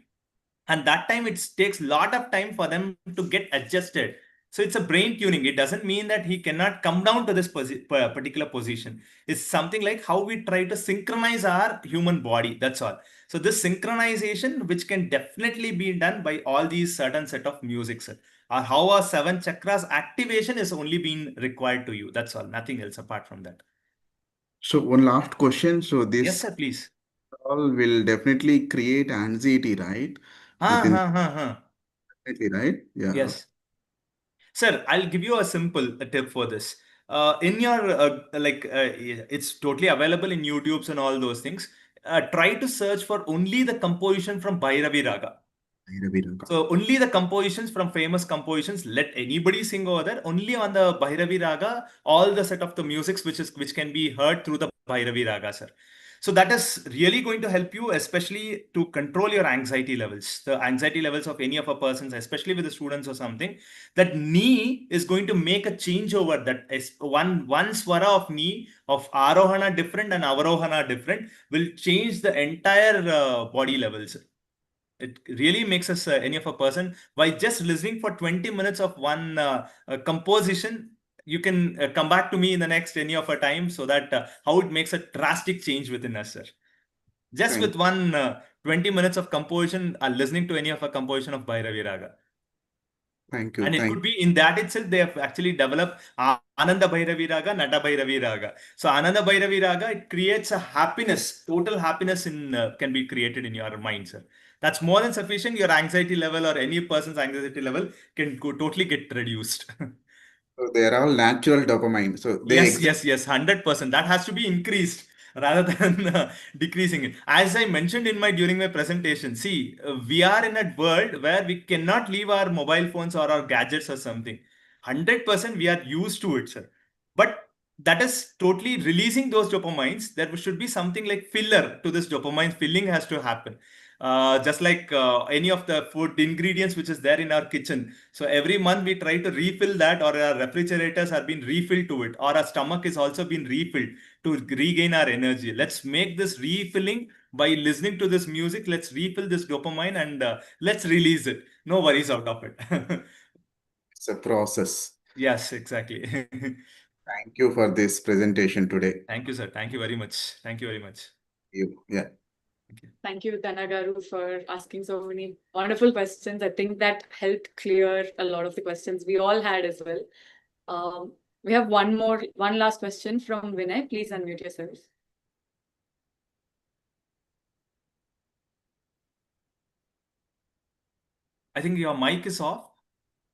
and that time it takes a lot of time for them to get adjusted. So it's a brain tuning. It doesn't mean that he cannot come down to this particular position. It's something like how we try to synchronize our human body, that's all. So this synchronization which can definitely be done by all these certain set of musics, or how our 7 chakras activation is only being required to you, that's all, nothing else apart from that. So one last question. So Yes this sir, please. all will definitely create anxiety, right? Within definitely, right? Yeah. Yes. Sir, I'll give you a simple tip for this. In your it's totally available in YouTube's and all those things. Try to search for only the composition from Bhairavi Raga. Bhairavi Raga. So only the compositions from famous compositions. Let anybody sing over there. Only on the Bhairavi Raga, all the set of the musics which can be heard through the Bhairavi Raga, sir. So that is really going to help you, especially to control your anxiety levels, the anxiety levels of any of a persons, especially with the students or something. That knee is going to make a changeover. That is one swara of knee of Arohana different and Avarohana different will change the entire body levels. It really makes us any of a person by just listening for 20 minutes of one composition. You can come back to me in the next any of a time, so that how it makes a drastic change within us, sir. Just Thank, with one 20 minutes of composition, listening to any of a composition of Bhairavi Raga. thank you. And it could be in that itself, they have actually developed Ananda Bhairavi Raga, Nata Bhairavi Raga. So Ananda Bhairavi Raga, it creates a happiness, total happiness can be created in your mind, sir. That's more than sufficient. Your anxiety level or any person's anxiety level can totally get reduced. So they are all natural dopamine. So they Yes, exist. yes, yes, 100%. That has to be increased rather than decreasing it. As I mentioned during my presentation, see, we are in a world where we cannot leave our mobile phones or our gadgets or something. 100% we are used to it, sir. But that is totally releasing those dopamines. There should be something like filler to this dopamine. Filling has to happen. Just like any of the food ingredients which is there in our kitchen. So every month we try to refill that, or our refrigerators are being refilled to it, or our stomach is also being refilled to regain our energy. Let's make this refilling by listening to this music. Let's refill this dopamine and let's release it. No worries out of it. It's a process. Yes, exactly. Thank you for this presentation today. Thank you, sir. Thank you very much. Thank you very much. Yeah. Thank you, Tanagaru, for asking so many wonderful questions. I think that helped clear a lot of the questions we all had as well. We have one last question from Vinay. Please unmute yourself. I think your mic is off.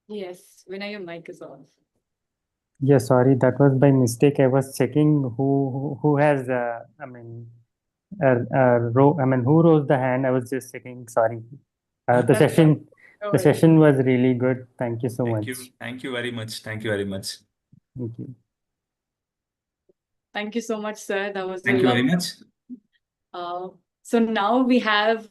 Yes, Vinay, your mic is on. Yeah, sorry, that was by mistake. I was checking who has who rose the hand. I was just checking. Sorry. The session was really good. Thank you so much. Thank you very much. Thank you very much. Thank you. Thank you so much, sir. That was Thank you very much. So now we have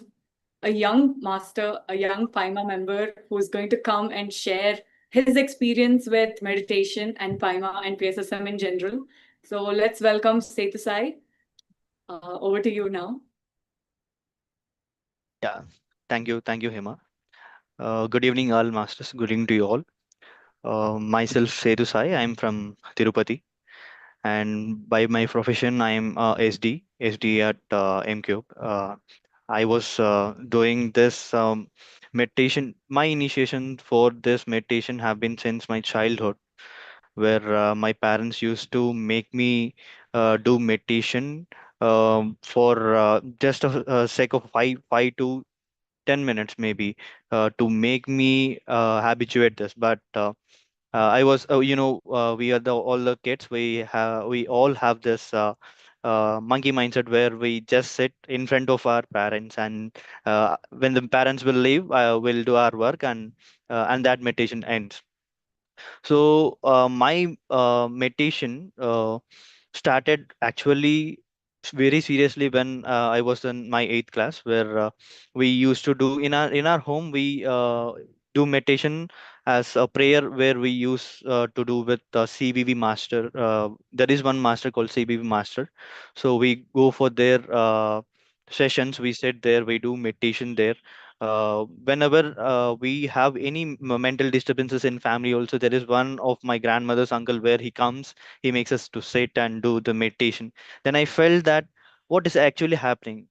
a young master, a young Paima member who's going to come and share his experience with meditation and Paima and PSSM in general. So let's welcome Setu Sai. Over to you now. Yeah, thank you, Hema. Good evening, all masters. Good evening to you all. Myself, Setu Sai. I'm from Tirupati, and by my profession, I'm SD at MCube. I was doing this meditation. My initiation for this meditation have been since my childhood, where my parents used to make me do meditation for just a sake of five to 10 minutes maybe to make me habituate this. But I was we are all the kids, we all have this monkey mindset where we just sit in front of our parents, and when the parents will leave, we'll do our work, and that meditation ends. So my meditation started actually very seriously when I was in my eighth class, where we used to do in our home. We do meditation as a prayer, where we use to do with CBV master. There is one master called CBV master. So we go for their sessions. We sit there. We do meditation there. Whenever we have any mental disturbances in family, also there is one of my grandmother's uncle where he comes, he makes us to sit and do the meditation. Then I felt that what is actually happening,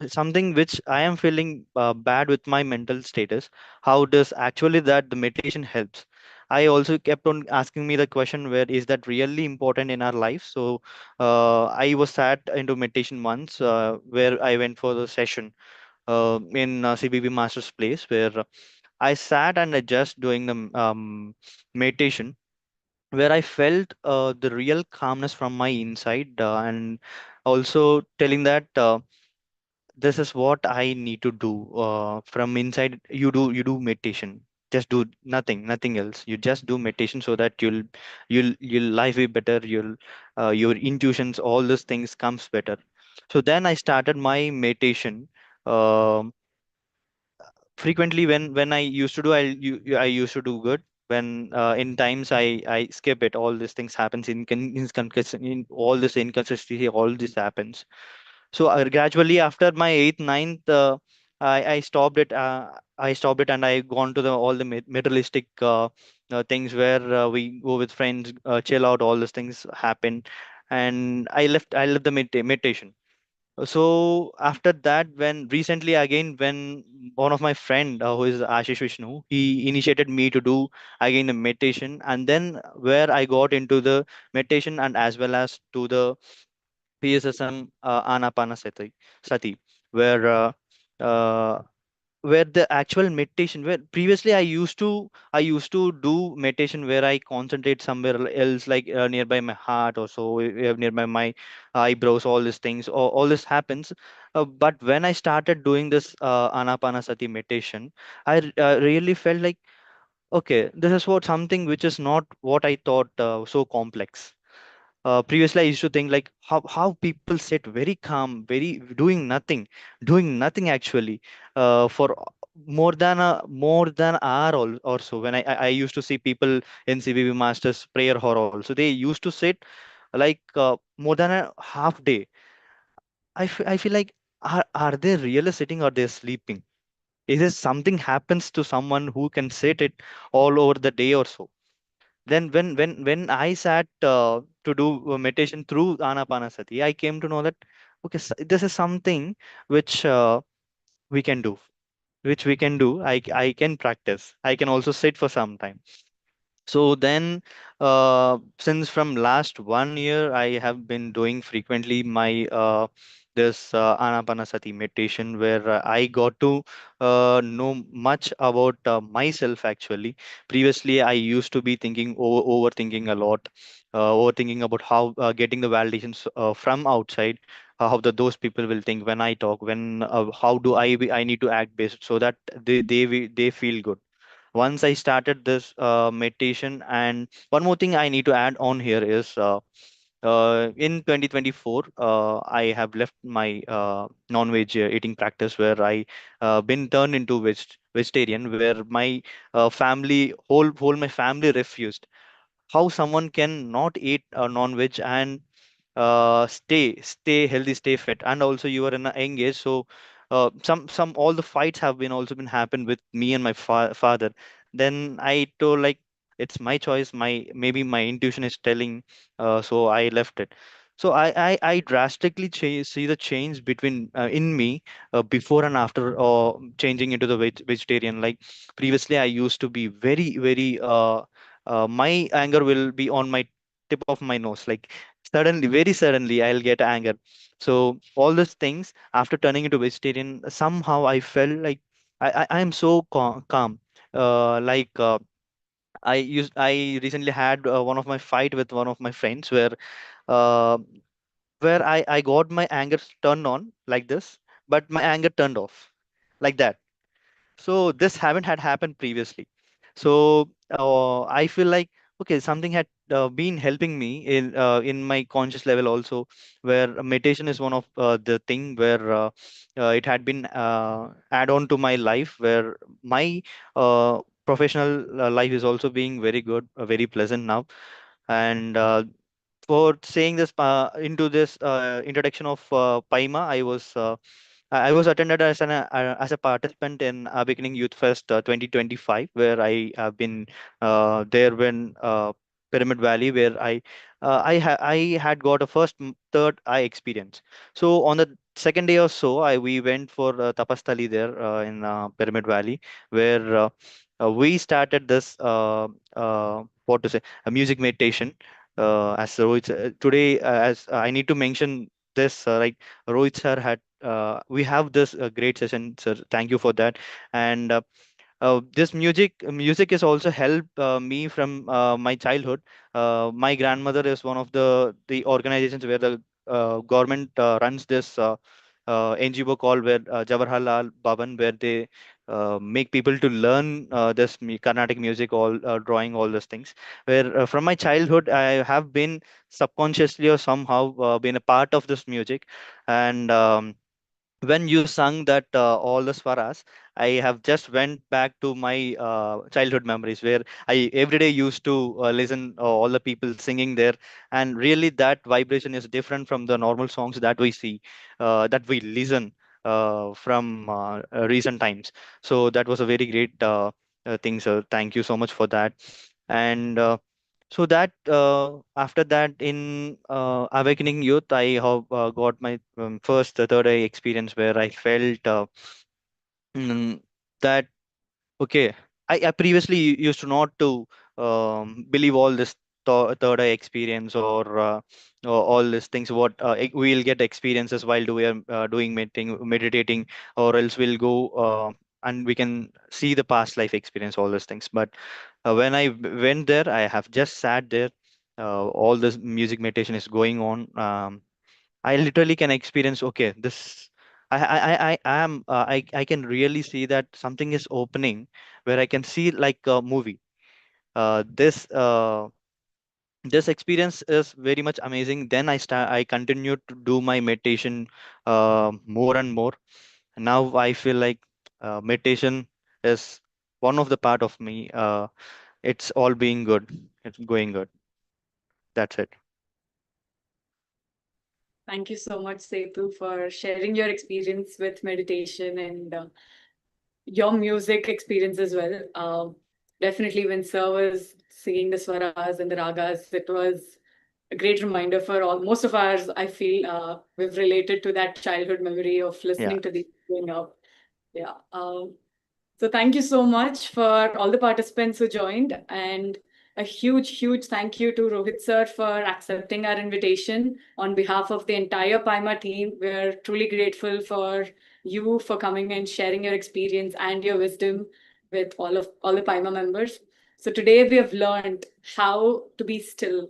something which I am feeling bad with my mental status. How does actually that the meditation helps? I also kept on asking me the question, where is that really important in our life? So I was sat into meditation once, where I went for the session in CBB Master's place, where I sat and I just doing the meditation, where I felt the real calmness from my inside, and also telling that this is what I need to do from inside. You do meditation. Just do nothing else. You just do meditation so that you'll life be better. Your intuitions, all those things comes better. So then I started my meditation. Um Frequently, when I used to do, I used to do good. When in times I skip it, all these things happens in all this inconsistency, all this happens. So gradually after my eighth ninth, I stopped it. I stopped it, and I gone to the all the materialistic things, where we go with friends, chill out, all those things happen, and I left the meditation. So after that, when recently again, when one of my friend, who is Ashish Vishnu, he initiated me to do again the meditation, and then where I got into the meditation, and as well as to the PSSM, Sati, where uh, where the actual meditation, where previously I used to do meditation where I concentrate somewhere else, like nearby my heart, or so nearby my eyebrows, all these things, all this happens. But when I started doing this anapanasati meditation, I really felt like, okay, this is what something which is not what I thought, so complex. Previously I used to think like, how people sit very calm, very doing nothing actually, for more than hour, or so. When I used to see people in CBB Masters prayer hall also, they used to sit like more than a half day. I feel like, are they really sitting, or they're sleeping? Is there something happens to someone who can sit it all over the day or so? Then when I sat to do meditation through Anapanasati, I came to know that, okay, this is something which we can do, which we can do. I can practice. I can also sit for some time. So then, since from last 1 year, I have been doing frequently my this Anapanasati meditation, where I got to know much about myself actually. Previously, I used to be overthinking a lot, overthinking about how getting the validations from outside, how those people will think when I talk, when how do I need to act based so that they feel good. Once I started this meditation. And one more thing I need to add on here is, in 2024, I have left my non-veg eating practice, where I been turned into vegetarian, where my whole my family refused. How someone can not eat non-veg and stay healthy, stay fit, and also you are in a young age. So some all the fights have been also been happened with me and my father. Then I told like, it's my choice, my maybe my intuition is telling, so I left it. So I drastically see the change between in me, before and after changing into the vegetarian. Like previously I used to be very my anger will be on my tip of my nose, like suddenly, very suddenly I'll get anger. So all these things, after turning into vegetarian, somehow I felt like I am so calm. Like I recently had one of my fight with one of my friends, where uh, where I got my anger turned on like this, but my anger turned off like that. So this haven't had happened previously. So I feel like okay, something had been helping me in my conscious level also, where meditation is one of the thing where it had been add on to my life, where my professional life is also being very good, very pleasant now. And for saying this into this introduction of Paima, I was attended as a participant in Beginning Youth Fest 2025, where I have been there when Pyramid Valley, where I had got a third eye experience. So on the second day or so, I we went for Tapastali there in Pyramid Valley, where we started this what to say, a music meditation. As Rohit today, as I need to mention this, like Rohit sir had we have this great session, sir. Thank you for that. And this music has also helped me from my childhood. My grandmother is one of the organizations where the government runs this NGO called where Jawaharlal Bhavan, where they make people to learn Carnatic music, all drawing, all those things. Where from my childhood, I have been subconsciously or somehow been a part of this music. And when you sung that all the swaras, I have just went back to my childhood memories, where I every day used to listen all the people singing there. And really that vibration is different from the normal songs that we see, that we listen from recent times. So that was a very great thing, sir. Thank you so much for that. And so that after that in Awakening Youth, I have got my first third eye experience, where I felt mm, that okay, I previously used to not to believe all this third eye experience, or all these things. What we'll get experiences while doing meditating, or else we'll go and we can see the past life experience, all those things. But when I went there, I have just sat there. All this music meditation is going on. I literally can experience. Okay, this. I am. I can really see that something is opening, where I can see like a movie. This this experience is very much amazing. Then I continued to do my meditation more and more. Now I feel like meditation is one of the part of me. It's all being good. It's going good. That's it. Thank you so much, Setu, for sharing your experience with meditation and your music experience as well. Definitely, when Sir was singing the swaras and the ragas, it was a great reminder for all. Most of ours, I feel, we've related to that childhood memory of Yeah. listening to these growing up. Yeah. So thank you so much for all the participants who joined, and a huge, huge thank you to Rohit sir for accepting our invitation on behalf of the entire Paima team. We're truly grateful for you for coming and sharing your experience and your wisdom with all the Paima members. So today we have learned how to be still,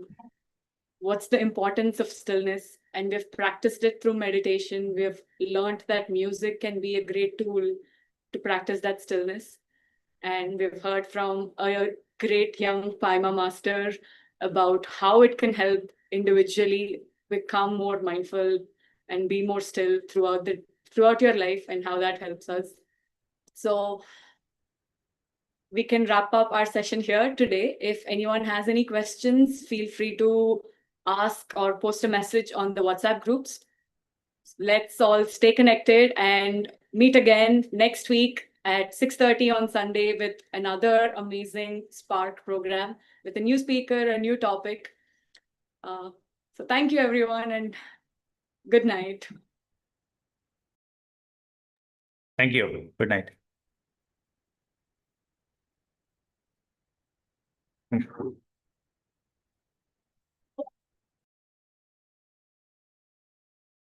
what's the importance of stillness, and we've practiced it through meditation. We've learned that music can be a great tool to practice that stillness. And we've heard from a great young Paima master about how it can help individually become more mindful and be more still throughout your life, and how that helps us. So we can wrap up our session here today. If anyone has any questions, feel free to ask or post a message on the WhatsApp groups. Let's all stay connected and meet again next week at 6:30 on Sunday with another amazing Spark program with a new speaker, a new topic. So thank you, everyone, and good night. Thank you. Good night. Thank you.